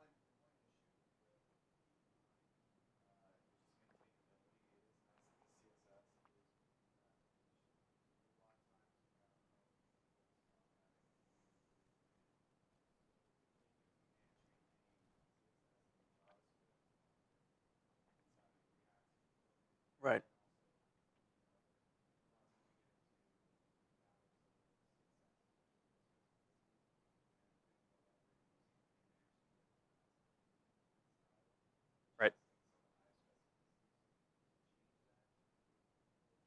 Right. Right.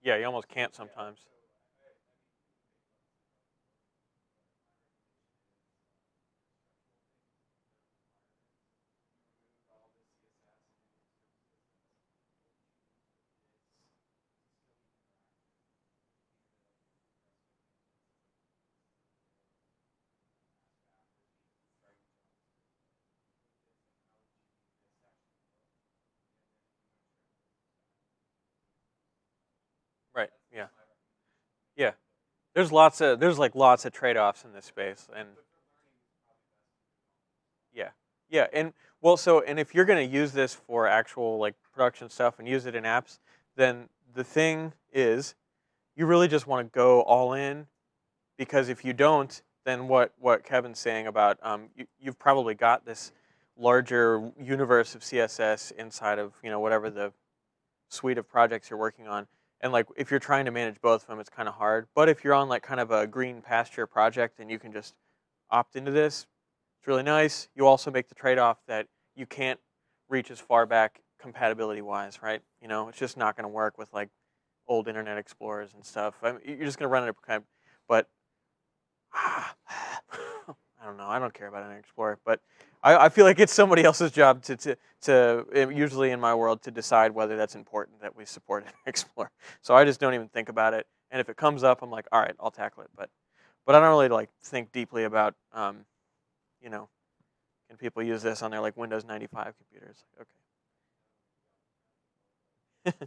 Yeah, you almost can't sometimes. Right. Yeah. Yeah. There's like lots of trade-offs in this space, and yeah, yeah, and well, so and if you're gonna use this for actual like production stuff and use it in apps, then the thing is, you really just want to go all in, because if you don't, then what Kevin's saying about you've probably got this larger universe of CSS inside of whatever the suite of projects you're working on. And like if you're trying to manage both of them, it's kind of hard. But if you're on like kind of a green pasture project and you can just opt into this, it's really nice. You also make the trade-off that you can't reach as far back compatibility wise, right? It's just not going to work with like old Internet Explorers and stuff. I mean, you're just going to run into kind of, but I don't know. I don't care about Internet Explorer, but I feel like it's somebody else's job to usually in my world to decide whether that's important that we support Internet Explorer. So I just don't even think about it. And if it comes up, I'm like, all right, I'll tackle it. But I don't really like think deeply about can people use this on their like Windows 95 computers? Okay.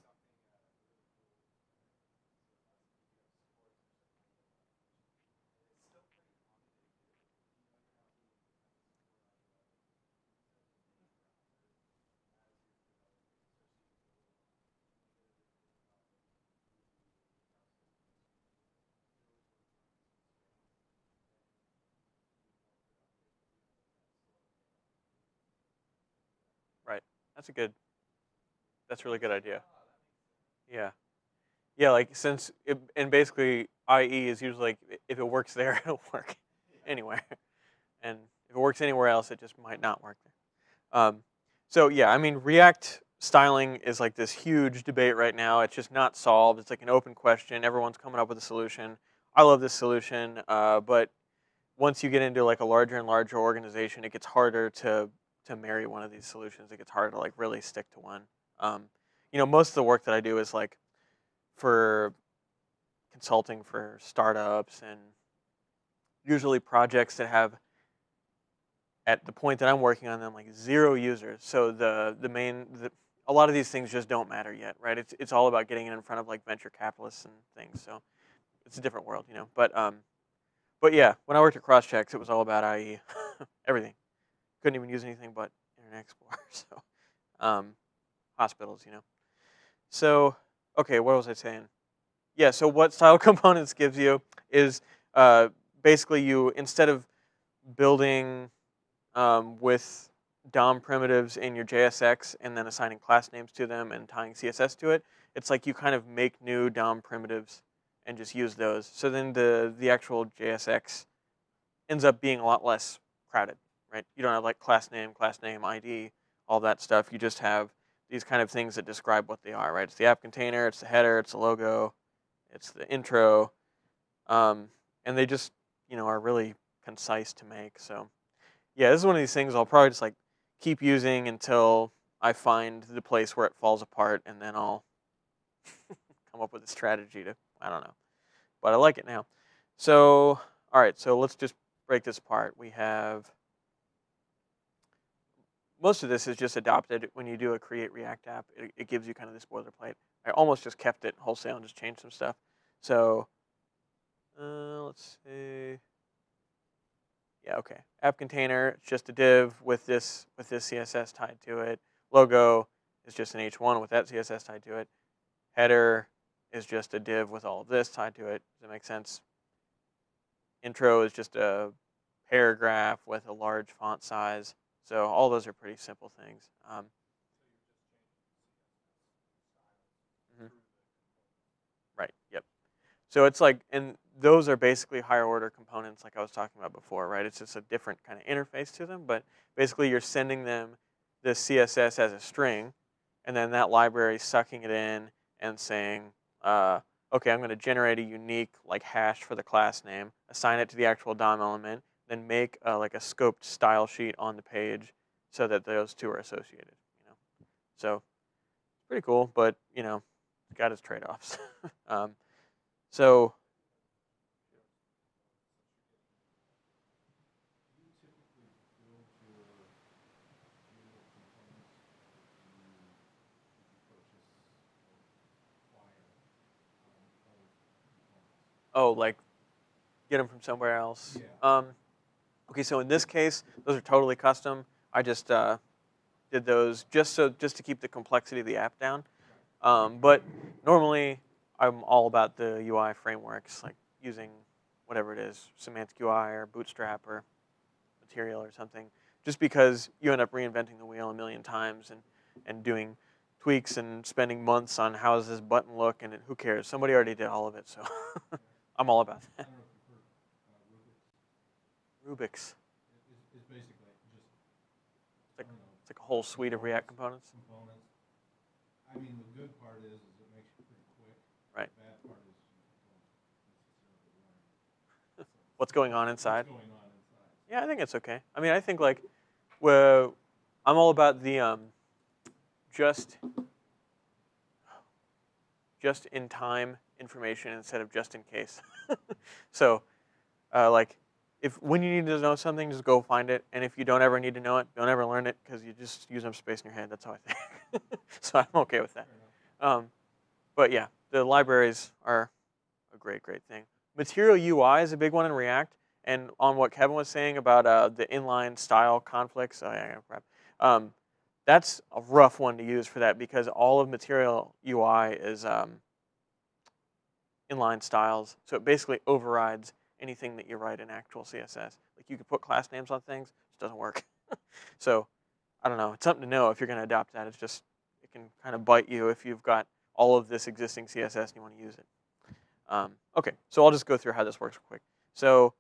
Right. That's a really good idea. Yeah. Yeah, like and basically IE is usually like if it works there, it'll work anywhere. And if it works anywhere else, it just might not work there. So yeah, I mean, React styling is like this huge debate right now. It's just not solved. It's like an open question. Everyone's coming up with a solution. I love this solution, but once you get into like a larger and larger organization, it gets harder to marry one of these solutions. It gets harder to like really stick to one. Um, most of the work that I do is like for consulting for startups and usually projects that have at the point that I'm working on them like 0 users. So a lot of these things just don't matter yet, right? It's all about getting it in front of like venture capitalists and things. So it's a different world. But yeah, when I worked at Crosschecks, it was all about IE, everything. Couldn't even use anything but Internet Explorer. So hospitals. So okay, what was I saying? Yeah, so what style components gives you is basically you, instead of building with DOM primitives in your JSX and then assigning class names to them and tying CSS to it, it's like you kind of make new DOM primitives and just use those. So then the actual JSX ends up being a lot less crowded, right? You don't have like class name, ID, all that stuff. You just have these kind of things that describe what they are, right? It's the app container, it's the header, it's the logo, it's the intro, and they just are really concise to make. So yeah, this is one of these things I'll probably just like keep using until I find the place where it falls apart, and then I'll come up with a strategy to, I don't know, but I like it now. So all right, so let's just break this apart. We have most of this is just adopted when you do a create React app. It gives you kind of this boilerplate. I almost just kept it wholesale and just changed some stuff. So let's see. Yeah, okay. App container, it's just a div with this CSS tied to it. Logo is just an H1 with that CSS tied to it. Header is just a div with all of this tied to it. Does that make sense? Intro is just a paragraph with a large font size. So all those are pretty simple things. Mhm. Right, yep. So it's like, and those are basically higher order components like I was talking about before, right? It's just a different kind of interface to them, but basically you're sending them the CSS as a string, and then that library is sucking it in and saying, okay, I'm going to generate a unique like hash for the class name, assign it to the actual DOM element, then make like a scoped style sheet on the page so that those two are associated. So pretty cool, but it's got its trade-offs. So oh, like get them from somewhere else. Yeah. Okay, so in this case, those are totally custom. I just did those just to keep the complexity of the app down. But normally, I'm all about the UI frameworks, like using whatever it is, Semantic UI or Bootstrap or Material or something, just because you end up reinventing the wheel a million times and doing tweaks and spending months on how does this button look, and who cares? Somebody already did all of it, so I'm all about I that. don't know if you've heard Rubik's. It's basically just, It's like, I don't know. it's like a whole suite of React components. I mean, the good part is it makes you pretty quick. Right. The bad part is you don't necessarily learn. What's going on inside? What's going on inside. Yeah, I think it's okay. I mean, I think like, well, I'm all about the just in time information instead of just in case. So, like, when you need to know something, just go find it, and if you don't ever need to know it, don't ever learn it because you just use up space in your head. That's how I think. So I'm okay with that. But yeah, the libraries are a great thing. Material UI is a big one in React, and on what Kevin was saying about the inline style conflicts. Oh yeah, crap. That's a rough one to use for that because all of Material UI is inline styles, so it basically overrides anything that you write in actual CSS. Like you could put class names on things, it doesn't work. So I don't know. It's something to know if you're going to adopt that. It's just it can kind of bite you if you've got all of this existing CSS and you want to use it. Okay, so I'll just go through how this works real quick. So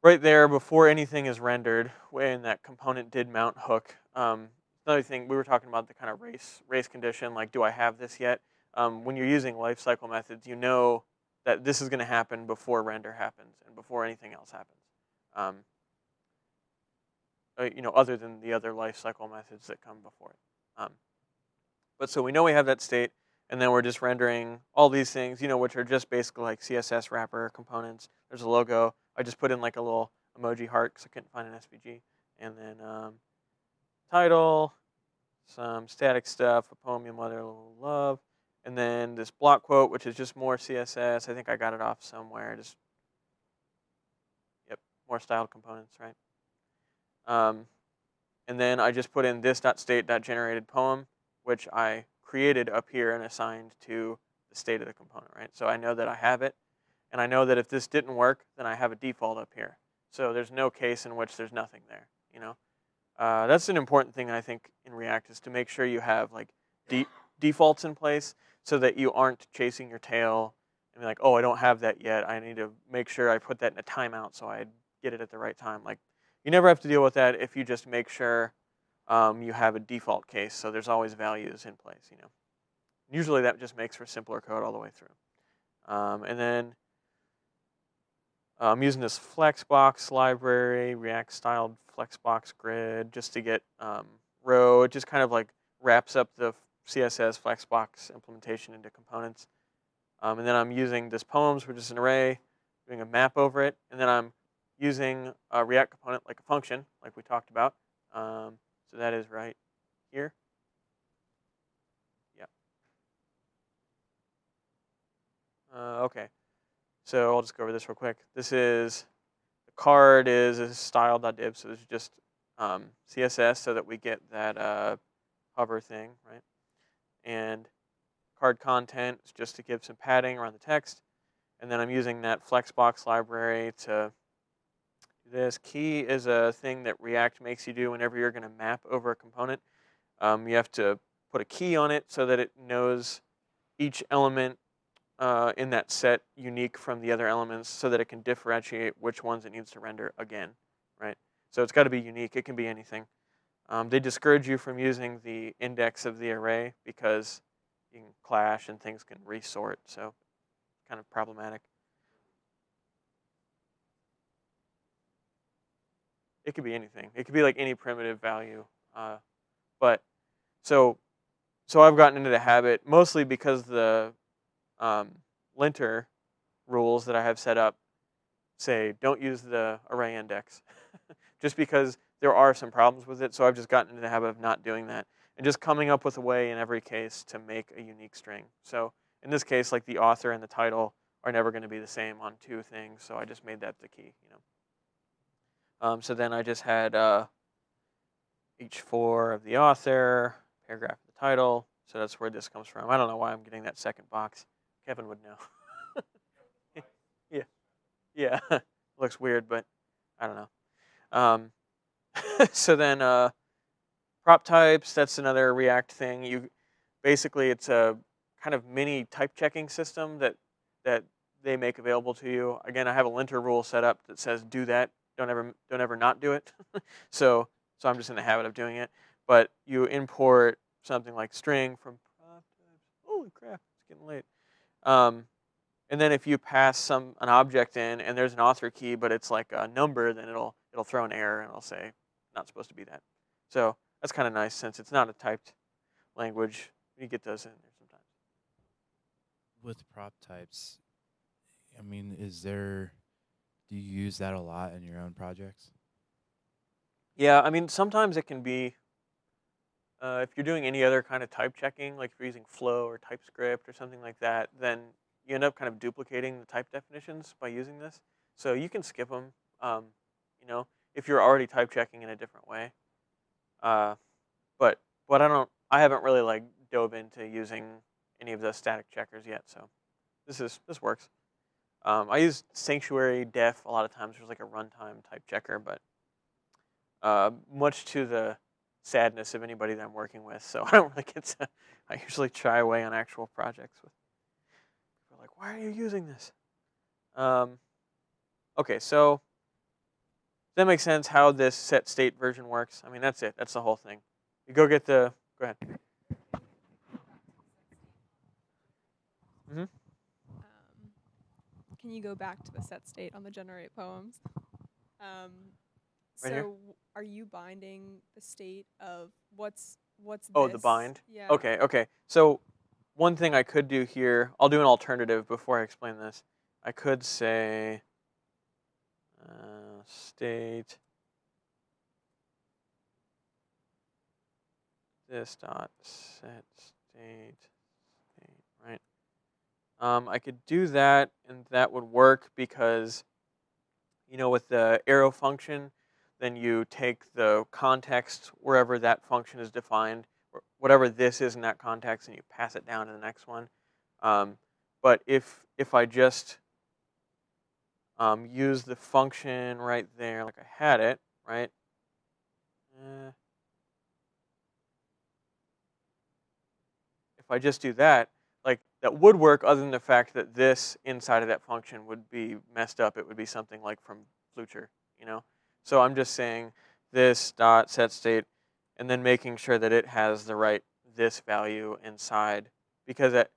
right there, before anything is rendered, when that component did mount hook, another thing we were talking about the kind of race condition, like do I have this yet? When you're using lifecycle methods, you know that this is going to happen before render happens and before anything else happens. Other than the other lifecycle methods that come before it. But so we know we have that state, and then we're just rendering all these things, which are just basically like CSS wrapper components. There's a logo. I just put in like a little emoji heart because I couldn't find an SVG. And then title, some static stuff, a poem your mother will love. And then this block quote, which is just more CSS. I think I got it off somewhere. Yep, more styled components, right? And then I just put in this.state.generated poem, which I created up here and assigned to the state of the component, right? So I know that I have it, and I know that if this didn't work, then I have a default up here. So there's no case in which there's nothing there, That's an important thing I think in React is to make sure you have like defaults in place so that you aren't chasing your tail and be like, oh, I don't have that yet. I need to make sure I put that in a timeout so I get it at the right time. Like, you never have to deal with that if you just make sure you have a default case. So there's always values in place, Usually that just makes for simpler code all the way through. And then I'm using this Flexbox library, React styled Flexbox grid, just to get row. It just kind of like wraps up the CSS Flexbox implementation into components. And then I'm using this poems, which is an array, doing a map over it. And then I'm using a React component like a function, like we talked about. So that is right here. Yeah. Okay. So I'll just go over this real quick. This is, the card is style.div, so this is just CSS so that we get that hover thing, right? And card content is just to give some padding around the text. And then I'm using that Flexbox library to do this. Key is a thing that React makes you do whenever you're going to map over a component. You have to put a key on it so that it knows each element in that set unique from the other elements so that it can differentiate which ones it needs to render again, right? So it's got to be unique. It can be anything. They discourage you from using the index of the array because you can clash and things can resort, so kind of problematic. It could be anything. It could be like any primitive value. But so I've gotten into the habit, mostly because the linter rules that I have set up say don't use the array index, just because there are some problems with it. So I've just gotten into the habit of not doing that and just coming up with a way in every case to make a unique string. So in this case, like the author and the title are never going to be the same on two things. So I just made that the key, you know. So then I just had h4 of the author, paragraph of the title. So that's where this comes from. I don't know why I'm getting that second box. Kevin would know. Yeah, yeah. Looks weird, but I don't know. So then prop types, that's another React thing. Basically it's a kind of mini type checking system that they make available to you. Again, I have a linter rule set up that says do that. Don't ever not do it. So I'm just in the habit of doing it. But you import something like string from prop types. Holy crap, it's getting late. And then if you pass an object in and there's an author key, but it's like a number, then it'll throw an error and it'll say not supposed to be that. So that's kind of nice since it's not a typed language. You get those in there sometimes. With prop types, I mean, do you use that a lot in your own projects? Yeah, I mean, sometimes it can be, if you're doing any other kind of type checking, like if you're using Flow or TypeScript or something like that, then you end up kind of duplicating the type definitions by using this. So you can skip them, you know, if you're already type checking in a different way. But I haven't really like dove into using any of the static checkers yet. So this works. I use Sanctuary Def a lot of times. There's like a runtime type checker, but much to the sadness of anybody that I'm working with. So I don't really get to. I usually shy away on actual projects. People are like, why are you using this? Okay, so does that make sense how this set state version works? I mean, that's it. That's the whole thing. You go get the. Go ahead. Mm-hmm. Can you go back to the set state on the generate poems? Right here? So are you binding the state of what's Oh, this? the bind? Yeah. Okay. So one thing I could do here, I'll do an alternative before I explain this. I could say state this dot set state, right? I could do that, and that would work because, you know, with the arrow function, then you take the context wherever that function is defined, or whatever this is in that context, and you pass it down to the next one. But if I just use the function right there, like I had it, right? If I just do that, like that would work, other than the fact that this inside of that function would be messed up. It would be something like from Flucrum, you know. So I'm just saying this dot set state, and then making sure that it has the right this value inside, because at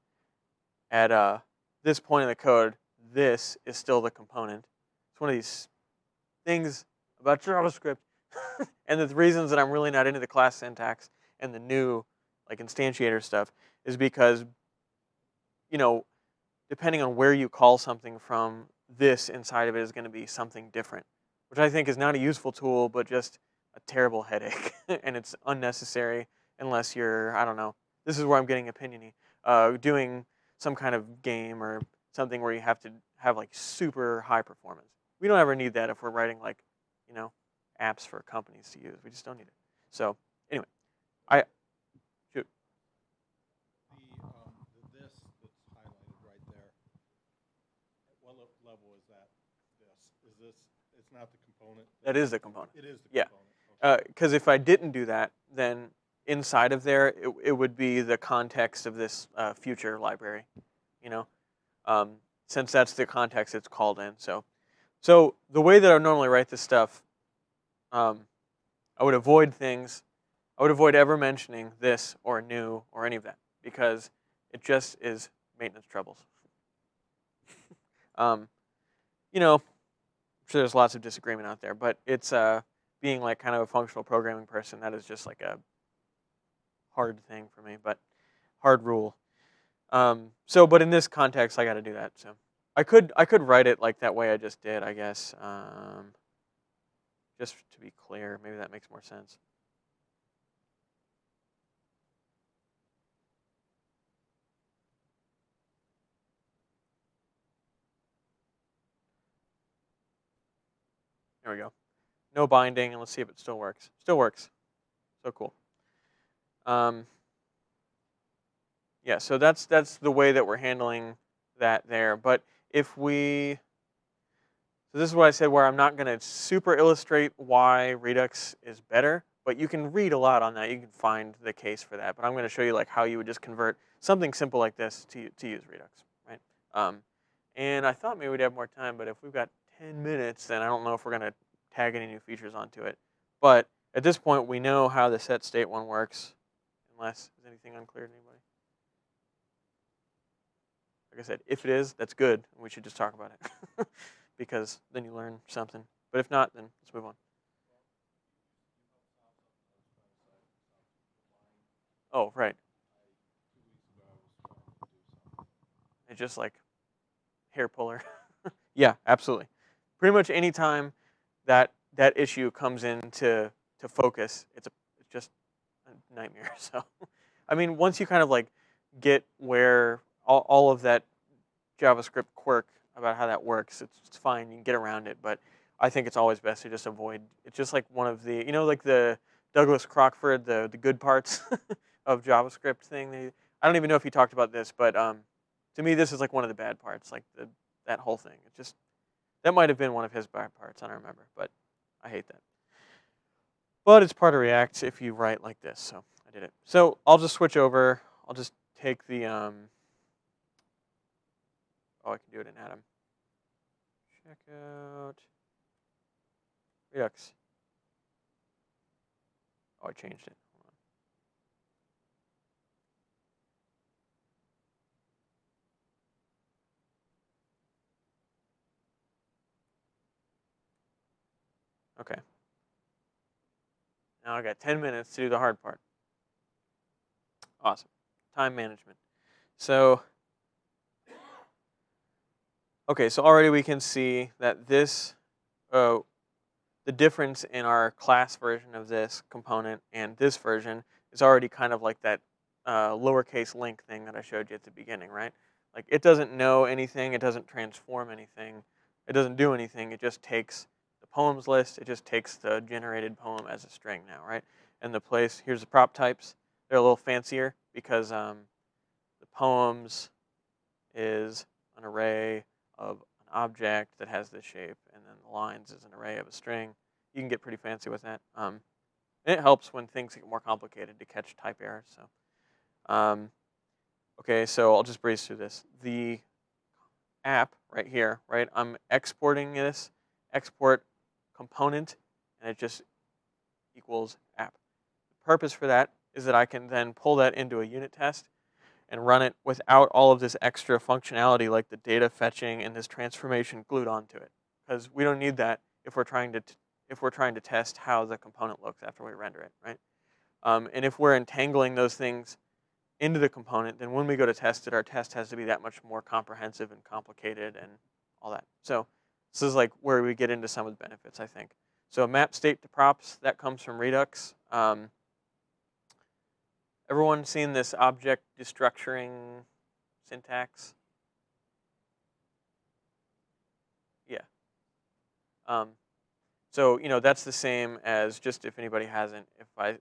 this point in the code, this is still the component. It's one of these things about JavaScript, and the reasons that I'm really not into the class syntax and the new like instantiator stuff is because, you know, depending on where you call something from, this inside of it is going to be something different, which I think is not a useful tool, but just a terrible headache and it's unnecessary unless you're, I don't know, this is where I'm getting opiniony, doing some kind of game or something where you have to have like super high performance. We don't ever need that if we're writing like, you know, apps for companies to use. We just don't need it. So anyway, shoot. The this that's highlighted right there, at what level is that? Is this, it's not the component? That is the component. It is the Yeah. component. Because if I didn't do that, then inside of there, it would be the context of this future library, you know, since that's the context it's called in. So the way that I would normally write this stuff, I would avoid things. I would avoid ever mentioning this or new or any of that because it just is maintenance troubles. You know, I'm sure there's lots of disagreement out there, but it's being like kind of a functional programming person, that is just like a hard thing for me, but hard rule. But in this context, I got to do that. So I could write it like that way I just did, I guess. Just to be clear, maybe that makes more sense. There we go. No binding, and let's see if it still works. Still works. So cool. Yeah, so that's the way that we're handling that there. But if we, so this is what I said where I'm not going to super illustrate why Redux is better, but you can read a lot on that. You can find the case for that. But I'm going to show you like how you would just convert something simple like this to use Redux, right? And I thought maybe we'd have more time, but if we've got 10 minutes, then I don't know if we're going to tag any new features onto it. But at this point, we know how the set state one works, unless is anything unclear to anybody. Like I said, if it is, that's good. We should just talk about it because then you learn something. But if not, then let's move on. Oh, right. It's just like hair puller. Yeah, absolutely. Pretty much any time that issue comes into focus, it's just a nightmare. So, I mean, once you kind of like get where all of that JavaScript quirk about how that works, it's fine. You can get around it, but I think it's always best to just avoid. It's just like one of the, like the Douglas Crockford, the good parts of JavaScript thing. I don't even know if he talked about this, but to me, this is like one of the bad parts, like that whole thing. It just, that might have been one of his bad parts. I don't remember, but I hate that. But it's part of React if you write like this, so I did it. So I'll just switch over. I'll just take the, oh, I can do it in Atom. Check out Redux. Oh, I changed it. Hold on. Okay. Now I got 10 minutes to do the hard part. Awesome. Time management. So, okay, so already we can see that this, the difference in our class version of this component and this version is already kind of like that lowercase link thing that I showed you at the beginning, right? Like it doesn't know anything, it doesn't transform anything, it doesn't do anything, it just takes the poems list, it just takes the generated poem as a string now, right? And here's the prop types. They're a little fancier because the poems is an array of an object that has this shape, and then the lines is an array of a string. You can get pretty fancy with that. And it helps when things get more complicated to catch type errors. So, okay, so I'll just breeze through this. The app right here, right? I'm exporting this, export component, and it just equals app. The purpose for that is that I can then pull that into a unit test and run it without all of this extra functionality like the data fetching and this transformation glued onto it. Because we don't need that if we're trying to test how the component looks after we render it, right? And if we're entangling those things into the component, then when we go to test it, our test has to be that much more comprehensive and complicated and all that. So this is like where we get into some of the benefits, I think. So map state to props, that comes from Redux. Everyone seen this object destructuring syntax? Yeah. So, that's the same as, just if anybody hasn't, if I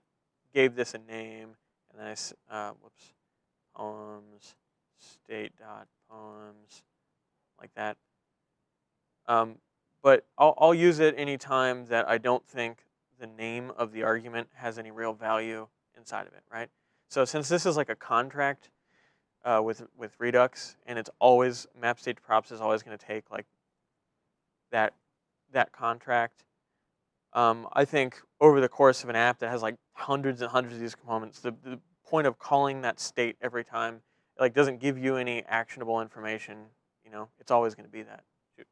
gave this a name and then whoops, poems, state dot poems, like that. But I'll use it anytime that I don't think the name of the argument has any real value inside of it, right? So since this is like a contract with Redux, and it's always, map state to props is always going to take like that contract. I think over the course of an app that has like hundreds and hundreds of these components, the point of calling that state every time like doesn't give you any actionable information. It's always going to be that. Shoot.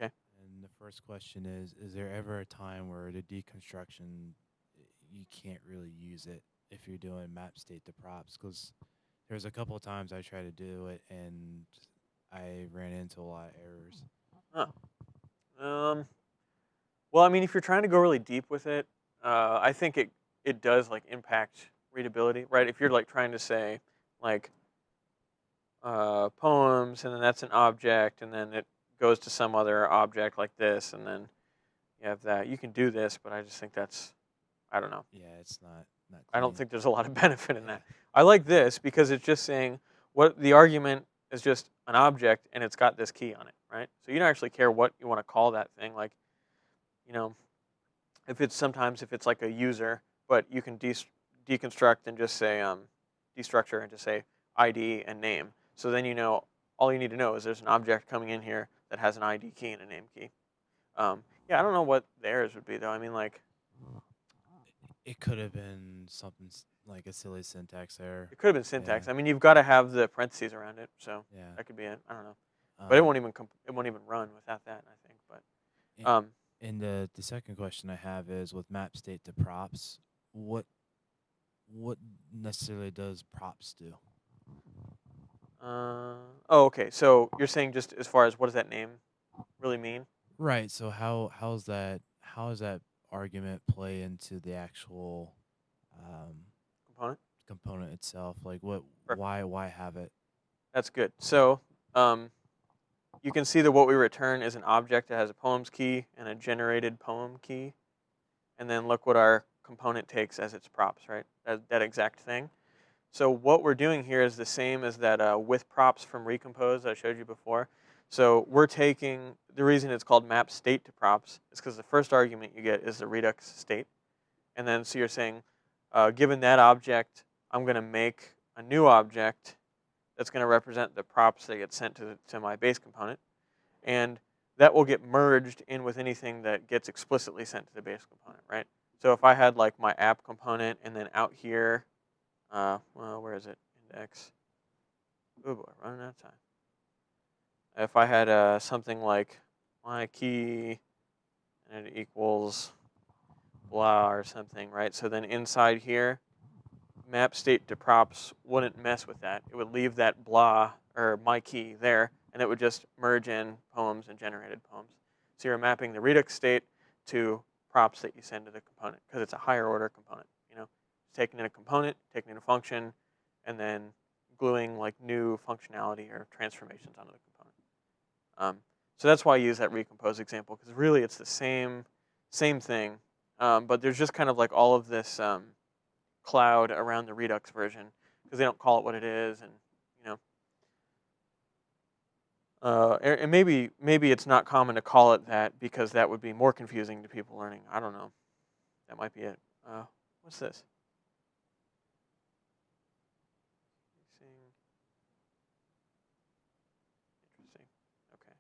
Okay. And the first question is there ever a time where the deconstruction, you can't really use it if you're doing map state to props? Because there's a couple of times I tried to do it and I ran into a lot of errors. Huh. Well, I mean, if you're trying to go really deep with it, I think it does like impact readability, right? If you're like trying to say like poems, and then that's an object, and then it goes to some other object like this, and then you have that. You can do this, but I just think that's, I don't know. Yeah, it's not I don't clean. think there's a lot of benefit in that. I like this because it's just saying what the argument is, just an object, and it's got this key on it, right? So you don't actually care what you want to call that thing. Like, if it's like a user, but you can deconstruct and just say destructure and just say ID and name. So then all you need to know is there's an object coming in here that has an ID key and a name key. Yeah, I don't know what the errors would be though. I mean, like, It could have been something like a silly syntax error. it could have been syntax. Yeah. I mean, you've got to have the parentheses around it, so Yeah. that could be it. I don't know, but it Um, won't even run without that, I think. But And the second question I have is, with map state to props, what necessarily does props do? okay. So you're saying just as far as what does that name really mean? Right. So how does that argument play into the actual Component? component itself? Like what? Perfect. Why have it? That's good. So you can see that what we return is an object that has a poems key and a generated poem key. And then look what our component takes as its props, right? That exact thing. So what we're doing here is the same as that with props from Recompose that I showed you before. So we're taking, the reason it's called map state to props is because the first argument you get is the Redux state. And then so you're saying, given that object, I'm going to make a new object that's going to represent the props that get sent to my base component. And that will get merged in with anything that gets explicitly sent to the base component, right? So if I had like my app component and then out here, well, where is it? Index. Oh boy, running out of time. If I had something like my key and it equals blah or something, right? So then inside here, map state to props wouldn't mess with that. It would leave that blah or my key there, and it would just merge in poems and generated poems. So you're mapping the Redux state to props that you send to the component because it's a higher order component. Taking in a component, taking in a function, and then gluing like new functionality or transformations onto the component. So that's why I use that Recompose example, because really it's the same thing, but there's just kind of like all of this cloud around the Redux version because they don't call it what it is, and and maybe it's not common to call it that because that would be more confusing to people learning. I don't know. That might be it. What's this? Interesting. Okay.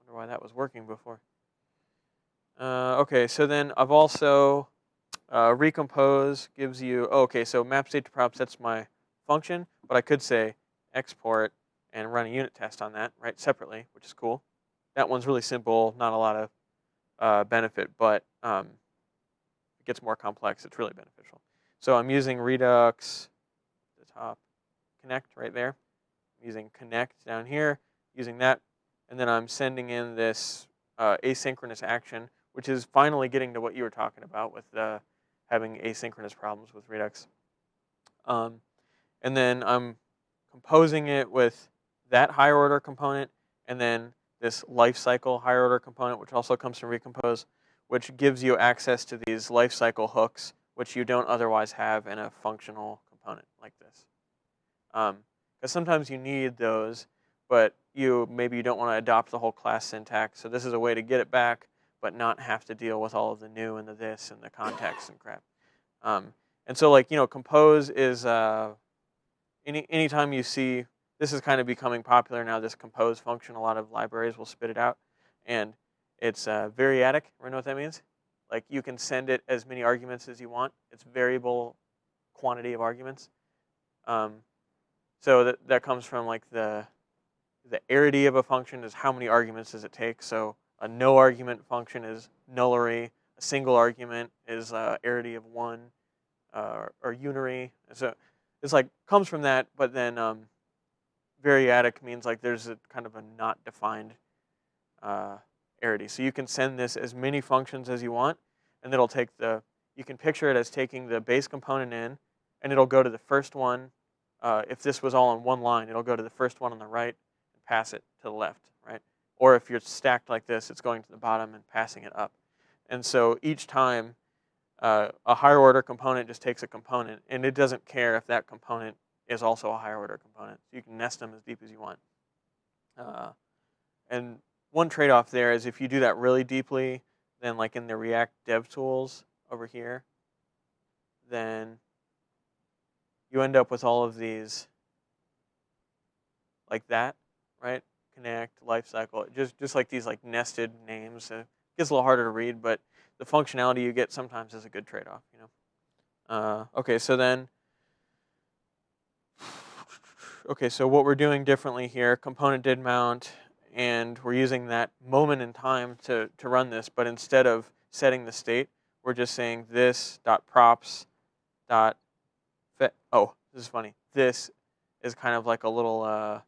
Wonder why that was working before. Okay, so then I've also Recompose gives you, okay, so map state to props, that's my function, but I could say export and run a unit test on that, right, separately, which is cool. That one's really simple, not a lot of benefit, but it gets more complex, it's really beneficial. So I'm using Redux, the top, connect right there. I'm using connect down here, using that, and then I'm sending in this asynchronous action, which is finally getting to what you were talking about with having asynchronous problems with Redux. And then I'm composing it with that higher order component, and then this lifecycle higher order component, which also comes from Recompose, which gives you access to these lifecycle hooks, which you don't otherwise have in a functional component like this. Because sometimes you need those, but maybe you don't want to adopt the whole class syntax. So this is a way to get it back, but not have to deal with all of the new and the this and the context and crap. And so, like, compose is anytime you see, this is kind of becoming popular now, this compose function. A lot of libraries will spit it out, and it's variadic. You know what that means? Like, you can send it as many arguments as you want. It's variable quantity of arguments. So that comes from like the arity of a function is how many arguments does it take. So a no argument function is nullary. A single argument is arity of 1 or unary. So it's like comes from that, but then variadic means like there's a kind of a not defined arity. So you can send this as many functions as you want, and it'll take you can picture it as taking the base component in, and it'll go to the first one. If this was all on one line, it'll go to the first one on the right and pass it to the left, right? Or if you're stacked like this, it's going to the bottom and passing it up. And so each time, a higher order component just takes a component, and it doesn't care if that component is also a higher order component. So you can nest them as deep as you want. And one trade-off there is if you do that really deeply, then like in the React dev tools over here, then you end up with all of these like that, right? Connect, lifecycle, just like these like nested names. It gets a little harder to read, but the functionality you get sometimes is a good trade-off, Okay, so then, so what we're doing differently here, component did mount, and we're using that moment in time to run this, but instead of setting the state, we're just saying this dot props dot oh, this is funny. This is kind of like a little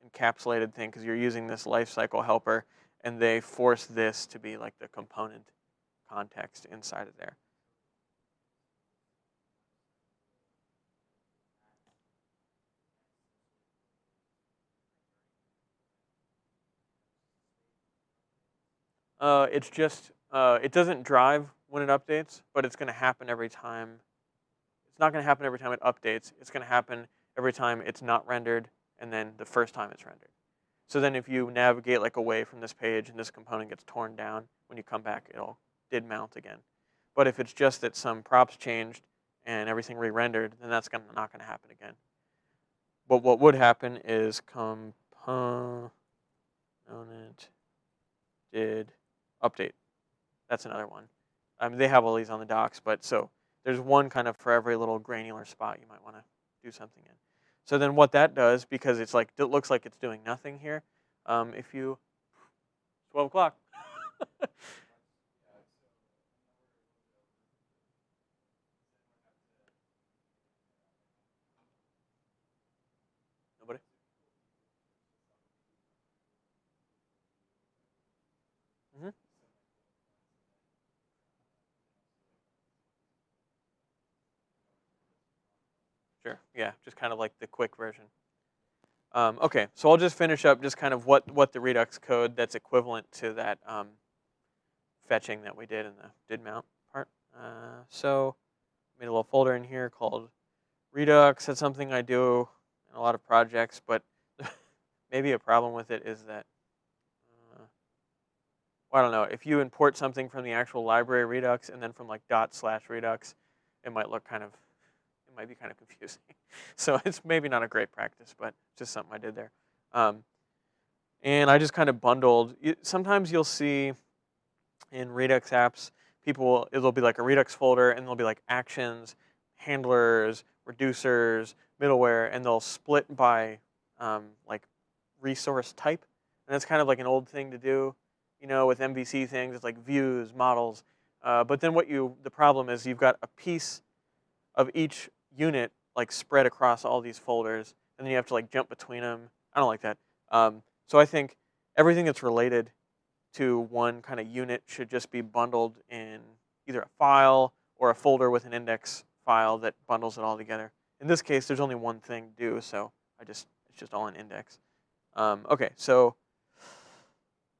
encapsulated thing because you're using this lifecycle helper, and they force this to be like the component context inside of there. It's just, it doesn't drive when it updates, but it's going to happen every time. It's not going to happen every time it updates. It's going to happen every time it's not rendered, and then the first time it's rendered. So then if you navigate like away from this page and this component gets torn down, when you come back, it'll did mount again. But if it's just that some props changed and everything re-rendered, then that's not going to happen again. But what would happen is component did update. That's another one. I mean, they have all these on the docs, but so there's one kind of for every little granular spot you might want to do something in. So then what that does, because it's like, it looks like it's doing nothing here, if you, 12 o'clock. Nobody? Mm-hmm. Sure, yeah, just kind of like the quick version. Okay, so I'll just finish up just kind of what the Redux code that's equivalent to that fetching that we did in the did mount part. So I made a little folder in here called Redux. That's something I do in a lot of projects, but maybe a problem with it is that, well, I don't know, if you import something from the actual library Redux and then from like /Redux, it might look kind of, it might be kind of confusing. So it's maybe not a great practice, but just something I did there. And I just kind of bundled. Sometimes you'll see in Redux apps, it'll be like a Redux folder, and there'll be like actions, handlers, reducers, middleware, and they'll split by like resource type. And that's kind of like an old thing to do, with MVC things. It's like views, models. But then the problem is you've got a piece of each unit like spread across all these folders, and then you have to like jump between them. I don't like that. So I think everything that's related to one kind of unit should just be bundled in either a file or a folder with an index file that bundles it all together. In this case, there's only one thing due, so it's just all in index. Okay, so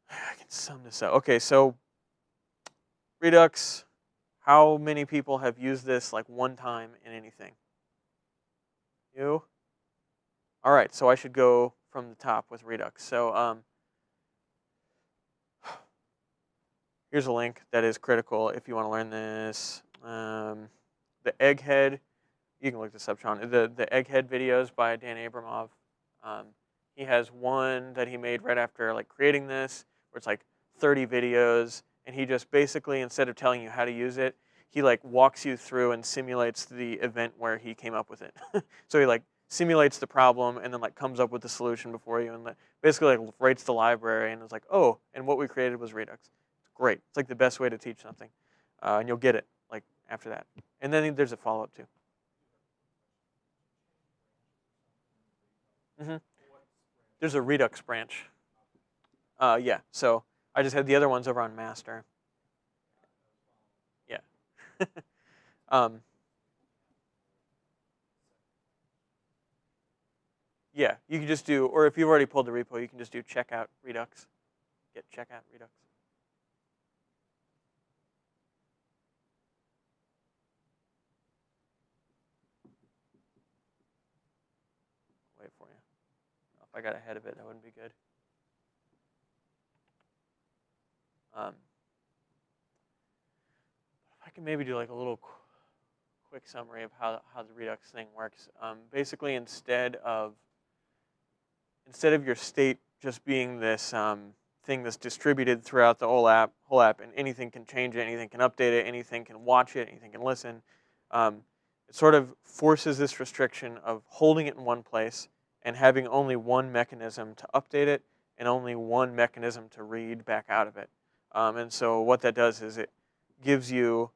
I can sum this up. Okay, so Redux, how many people have used this like one time in anything? You? All right, so I should go from the top with Redux. So here's a link that is critical if you want to learn this. The Egghead, you can look this up, Sean. The Egghead videos by Dan Abramov. He has one that he made right after like creating this, where it's like 30 videos, and he just basically, instead of telling you how to use it, he like walks you through and simulates the event where he came up with it. So he like simulates the problem and then like comes up with the solution before you, and like, basically like writes the library and is like, oh, and what we created was Redux. It's great. It's like the best way to teach something, and you'll get it like after that. And then there's a follow-up too. There's a Redux branch. Yeah, so I just had the other ones over on master. Yeah. Yeah, you can just do, or if you've already pulled the repo, you can just do checkout Redux. Get checkout Redux. Wait for you. If I got ahead of it, that wouldn't be good. I can maybe do like a little quick summary of how the Redux thing works. Basically, instead of your state just being this thing that's distributed throughout the whole app, and anything can change it, anything can update it, anything can watch it, anything can listen. It sort of forces this restriction of holding it in one place and having only one mechanism to update it and only one mechanism to read back out of it. And so what that does is it gives you,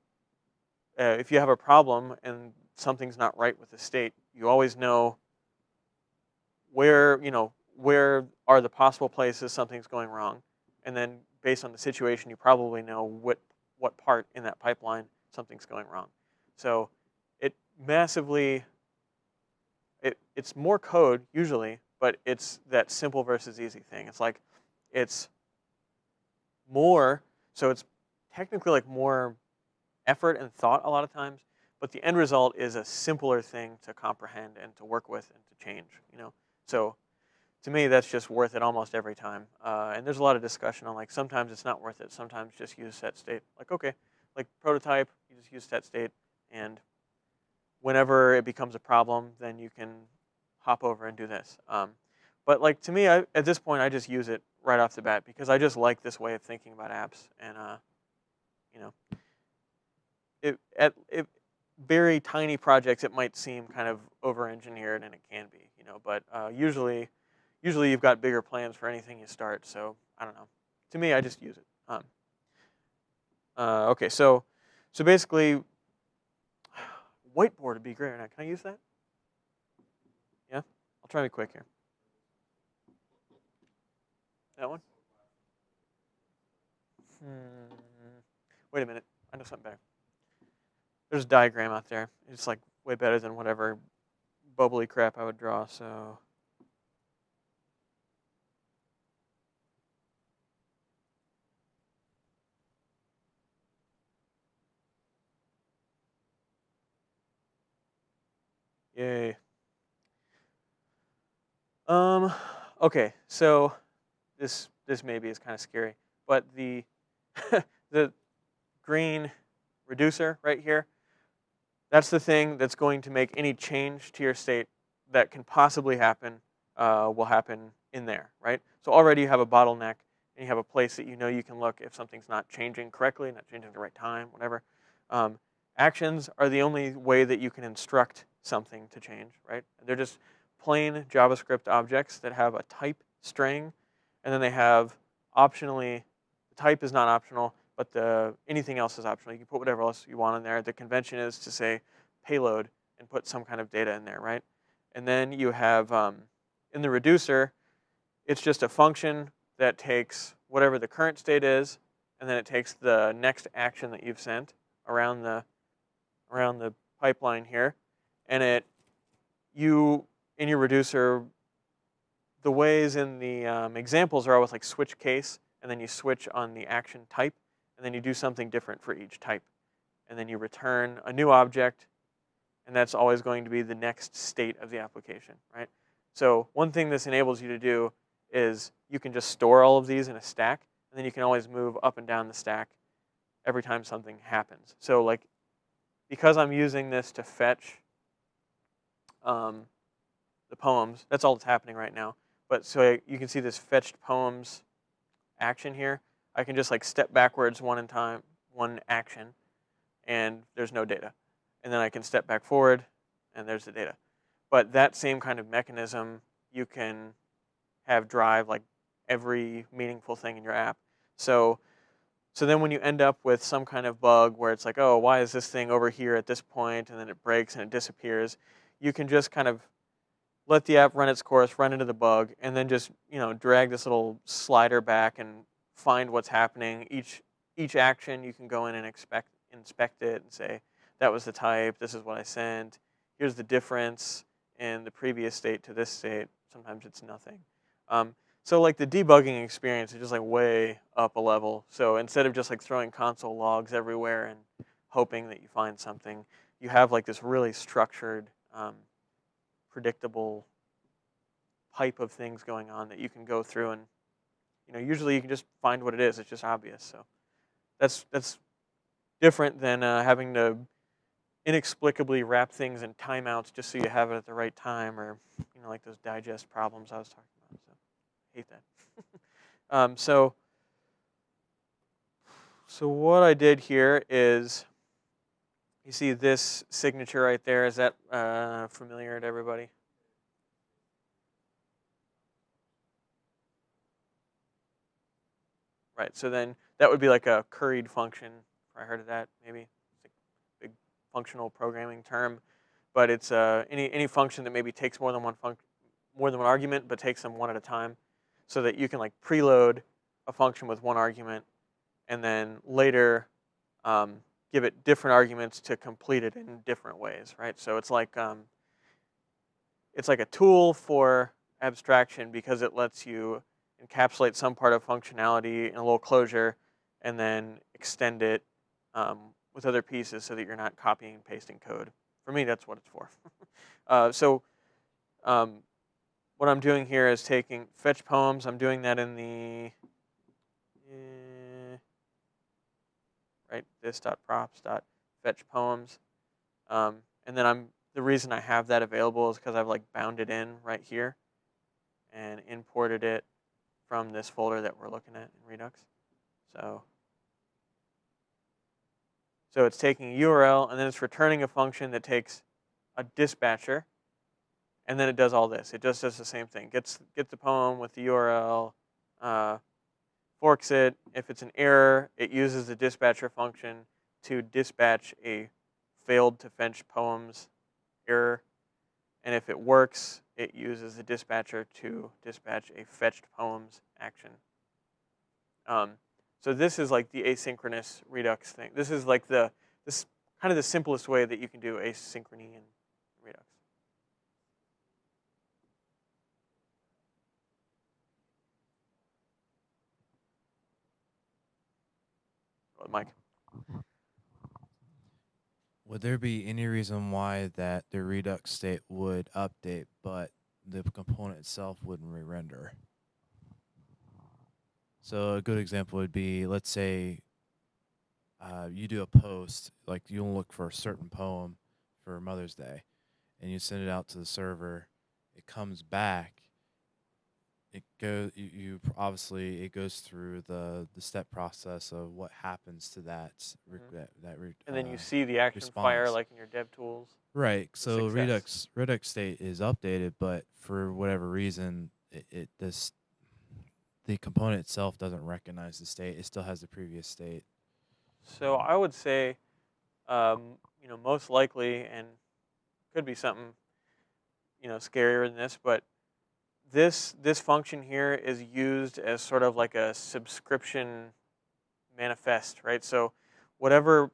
if you have a problem and something's not right with the state, you always know where are the possible places something's going wrong, and then based on the situation, you probably know what part in that pipeline something's going wrong. So it massively, it's more code usually, but it's that simple versus easy thing. It's like it's more, so it's technically like more effort and thought a lot of times, but the end result is a simpler thing to comprehend and to work with and to change. So to me, that's just worth it almost every time. And there's a lot of discussion on like sometimes it's not worth it. Sometimes just use set state. Like okay, like prototype, you just use set state, and whenever it becomes a problem, then you can hop over and do this. But like to me, at this point, I just use it right off the bat because I just like this way of thinking about apps, and at very tiny projects, it might seem kind of over-engineered, and it can be, But usually you've got bigger plans for anything you start. So I don't know. To me, I just use it. Okay, so basically, whiteboard would be great right now. Can I use that? Yeah, I'll try to be quick here. That one? Wait a minute. I know something better. There's a diagram out there. It's like way better than whatever bubbly crap I would draw. So yay. Okay, so this maybe is kind of scary, but the the green reducer right here, that's the thing that's going to make any change to your state that can possibly happen will happen in there, right? So already you have a bottleneck, and you have a place that you can look if something's not changing correctly, not changing at the right time, whatever. Actions are the only way that you can instruct something to change, right? They're just plain JavaScript objects that have a type string, and then they have optionally, the type is not optional, but anything else is optional. You can put whatever else you want in there. The convention is to say payload and put some kind of data in there, right? And then you have, in the reducer, it's just a function that takes whatever the current state is, and then it takes the next action that you've sent around the pipeline here, and you in your reducer, the ways in the examples are always like switch case, and then you switch on the action type, and then you do something different for each type, and then you return a new object, and that's always going to be the next state of the application, right? So one thing this enables you to do is you can just store all of these in a stack, and then you can always move up and down the stack every time something happens. So like, because I'm using this to fetch the poems, that's all that's happening right now. But so you can see this fetched poems action here. I can just like step backwards one action, and there's no data. And then I can step back forward, and there's the data. But that same kind of mechanism you can have drive like every meaningful thing in your app. So then when you end up with some kind of bug where it's like, oh, why is this thing over here at this point, and then it breaks and it disappears, you can just kind of let the app run its course, run into the bug, and then just drag this little slider back and find what's happening. Each action you can go in and inspect it and say, that was the type, this is what I sent, here's the difference in the previous state to this state. Sometimes it's nothing. So like the debugging experience is just like way up a level. So instead of just like throwing console logs everywhere and hoping that you find something, you have like this really structured, predictable pipe of things going on that you can go through, and usually you can just find what it is. It's just obvious. So that's different than having to inexplicably wrap things in timeouts just so you have it at the right time, or like those digest problems I was talking about. So hate that. So what I did here is, you see this signature right there. Is that familiar to everybody? Right. So then that would be like a curried function. I heard of that maybe. It's a big functional programming term, but it's any function that maybe takes more than one argument, but takes them one at a time, so that you can like preload a function with one argument, and then later give it different arguments to complete it in different ways, right? So it's like a tool for abstraction because it lets you encapsulate some part of functionality in a little closure, and then extend it with other pieces so that you're not copying and pasting code. For me, that's what it's for. What I'm doing here is taking fetch poems. I'm doing that in the right, this.props.fetch poems, and then the reason I have that available is because I've like bound it in right here and imported it from this folder that we're looking at in Redux. So it's taking a URL, and then it's returning a function that takes a dispatcher, and then it does all this. It just does the same thing. Gets the poem with the URL, forks it. If it's an error, it uses the dispatcher function to dispatch a failed to fetch poems error. And if it works, it uses the dispatcher to dispatch a fetched poems action. So this is like the asynchronous Redux thing. This is like this kind of the simplest way that you can do asynchrony in Redux. Mike. Would there be any reason why that the Redux state would update, but the component itself wouldn't re-render? So a good example would be, let's say you do a post, like you'll look for a certain poem for Mother's Day, and you send it out to the server. It comes back. It goes. Obviously it goes through the step process of what happens to that. And then you see the action response. fire like in your dev tools. Right. So Success. Redux state is updated, but for whatever reason, the component itself doesn't recognize the state. It still has the previous state. So I would say, most likely, and could be something, scarier than this, but this function here is used as sort of like a subscription manifest, right? So whatever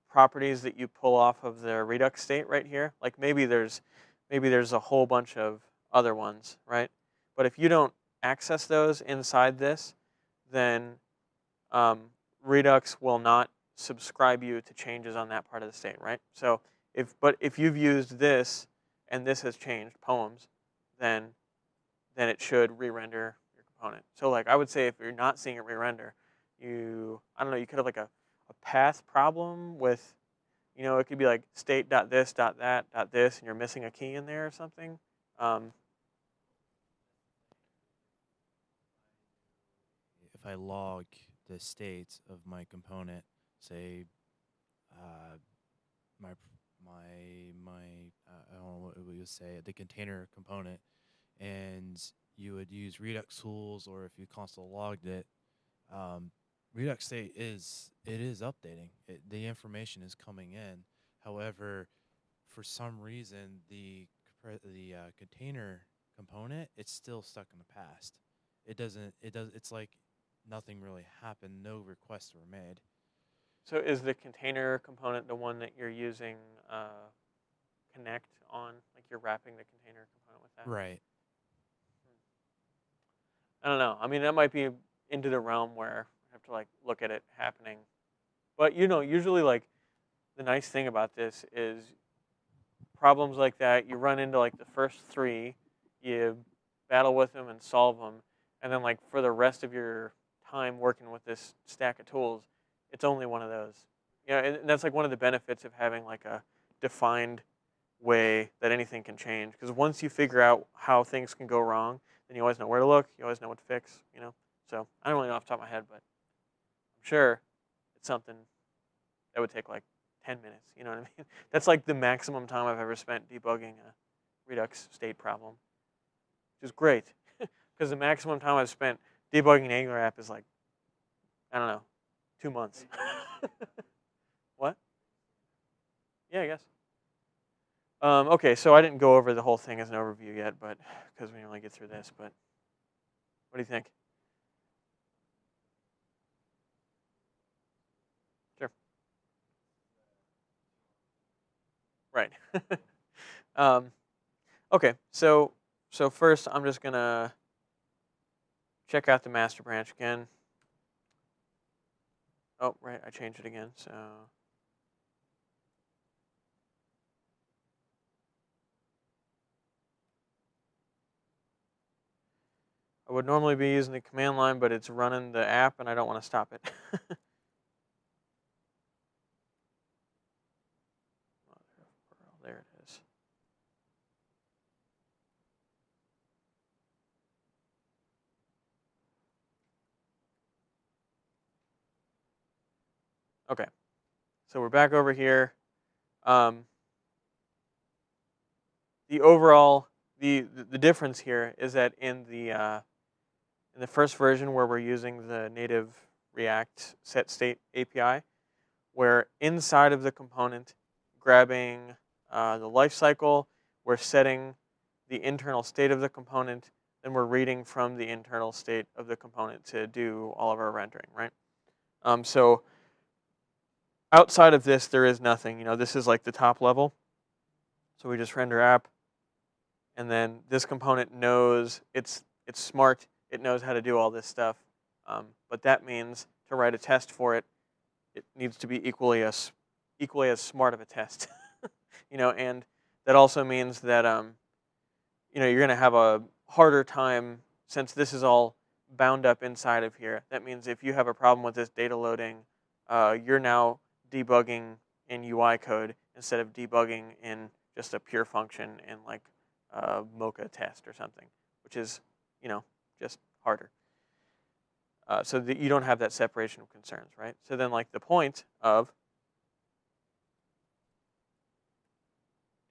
properties that you pull off of the Redux state right here, like maybe there's a whole bunch of other ones, right? But if you don't access those inside this, then Redux will not subscribe you to changes on that part of the state, right? So if you've used this and this has changed poems, then it should re-render your component. So like I would say if you're not seeing it re-render, I don't know, you could have like a path problem with, it could be like state.this.that.this and you're missing a key in there or something. If I log the states of my component, say my I don't know what we would say, the container component, and you would use Redux tools, or if you console logged it, Redux state is updating. The information is coming in. However, for some reason, the container component, it's still stuck in the past. It's like nothing really happened. No requests were made. So is the container component the one that you're using connect on? Like you're wrapping the container component with that? Right. I don't know. I mean, that might be into the realm where I have to like look at it happening. But usually like the nice thing about this is problems like that, you run into like the first three, you battle with them and solve them, and then like for the rest of your time working with this stack of tools, it's only one of those. And that's like one of the benefits of having like a defined way that anything can change. Because once you figure out how things can go wrong, then you always know where to look. You always know what to fix. So I don't really know off the top of my head, but I'm sure it's something that would take like 10 minutes. You know what I mean? That's like the maximum time I've ever spent debugging a Redux state problem, which is great. Because the maximum time I've spent debugging an Angular app is like, I don't know, 2 months. What? Yeah, I guess. Okay, so I didn't go over the whole thing as an overview yet, but because we only get through this. But what do you think? Sure. Right. Okay, so first I'm just gonna check out the master branch again. Oh, right, I changed it again. So I would normally be using the command line, but it's running the app, and I don't want to stop it. There it is. Okay, so we're back over here. The overall, the difference here is that in the first version where we're using the native React set state API, where inside of the component, grabbing the lifecycle, we're setting the internal state of the component, then we're reading from the internal state of the component to do all of our rendering, right? So outside of this, there is nothing. This is like the top level. So we just render app, and then this component knows it's smart. It knows how to do all this stuff. But that means to write a test for it, it needs to be equally as smart of a test. And that also means that you're going to have a harder time since this is all bound up inside of here. That means if you have a problem with this data loading, you're now debugging in UI code instead of debugging in just a pure function in like a Mocha test or something, which is just harder. So that you don't have that separation of concerns, right? So then like the point of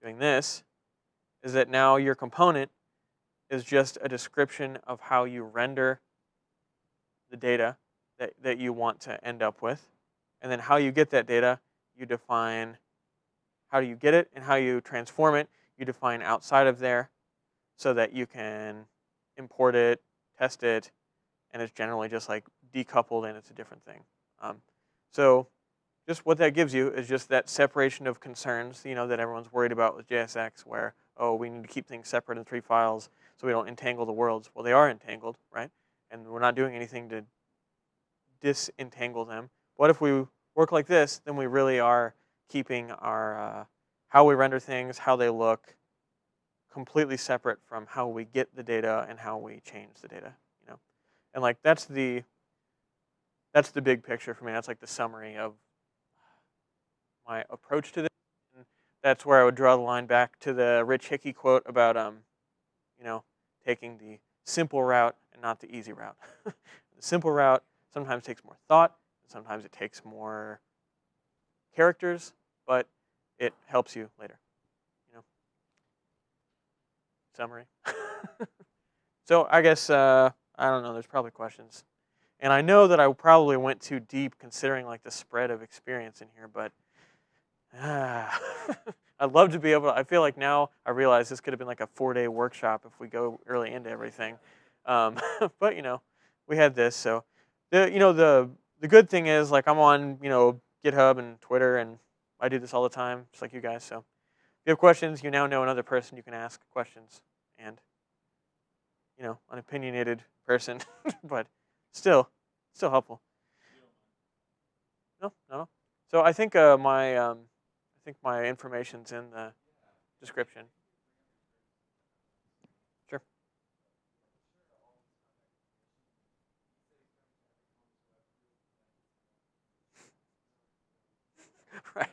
doing this is that now your component is just a description of how you render the data that you want to end up with. And then how you get that data, you define how do you get it and how you transform it, you define outside of there so that you can import it, test it, and it's generally just like decoupled and it's a different thing. So just what that gives you is just that separation of concerns, that everyone's worried about with JSX, where, oh, we need to keep things separate in 3 files so we don't entangle the worlds. Well, they are entangled, right? And we're not doing anything to disentangle them. What if we work like this? Then we really are keeping our how we render things, how they look, completely separate from how we get the data and how we change the data. And like that's the big picture for me. That's like the summary of my approach to this. And that's where I would draw the line back to the Rich Hickey quote about taking the simple route and not the easy route. The simple route sometimes takes more thought, sometimes it takes more characters, but it helps you later. Summary. So I guess I don't know. There's probably questions, and I know that I probably went too deep considering like the spread of experience in here, but I'd love to be able to, I feel like now I realize this could have been like a 4-day workshop if we go really into everything. But we had this, so the good thing is like I'm on GitHub and Twitter, and I do this all the time, just like you guys. So if you have questions, you now know another person you can ask questions, and an opinionated person, but still helpful. No. So I think my information's in the description. Sure.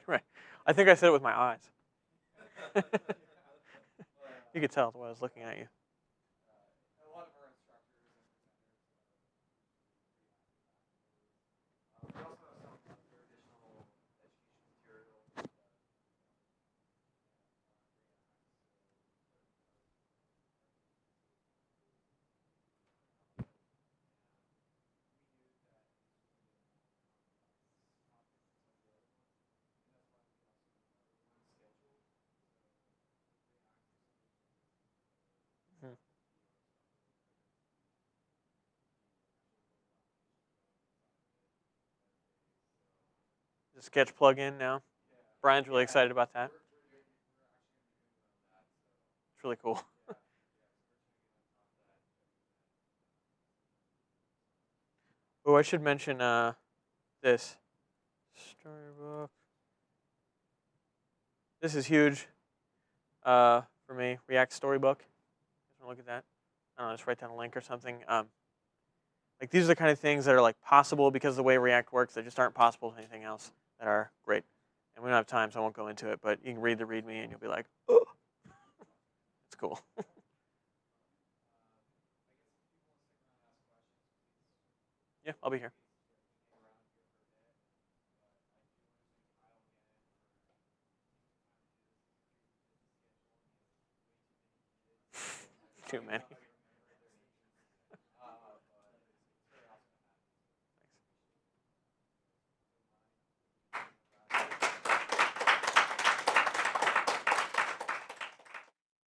Right. I think I said it with my eyes. You could tell the way I was looking at you. Hmm. The Sketch plugin now. Brian's really excited about that. It's really cool. Oh, I should mention this storybook. This is huge for me. React storybook. Just want to look at that. I don't know, just write down a link or something. Like these are the kind of things that are like possible because of the way React works. They just aren't possible with anything else that are great. And we don't have time, so I won't go into it. But you can read the README and you'll be like, oh, it's cool. Yeah, I'll be here. Too many.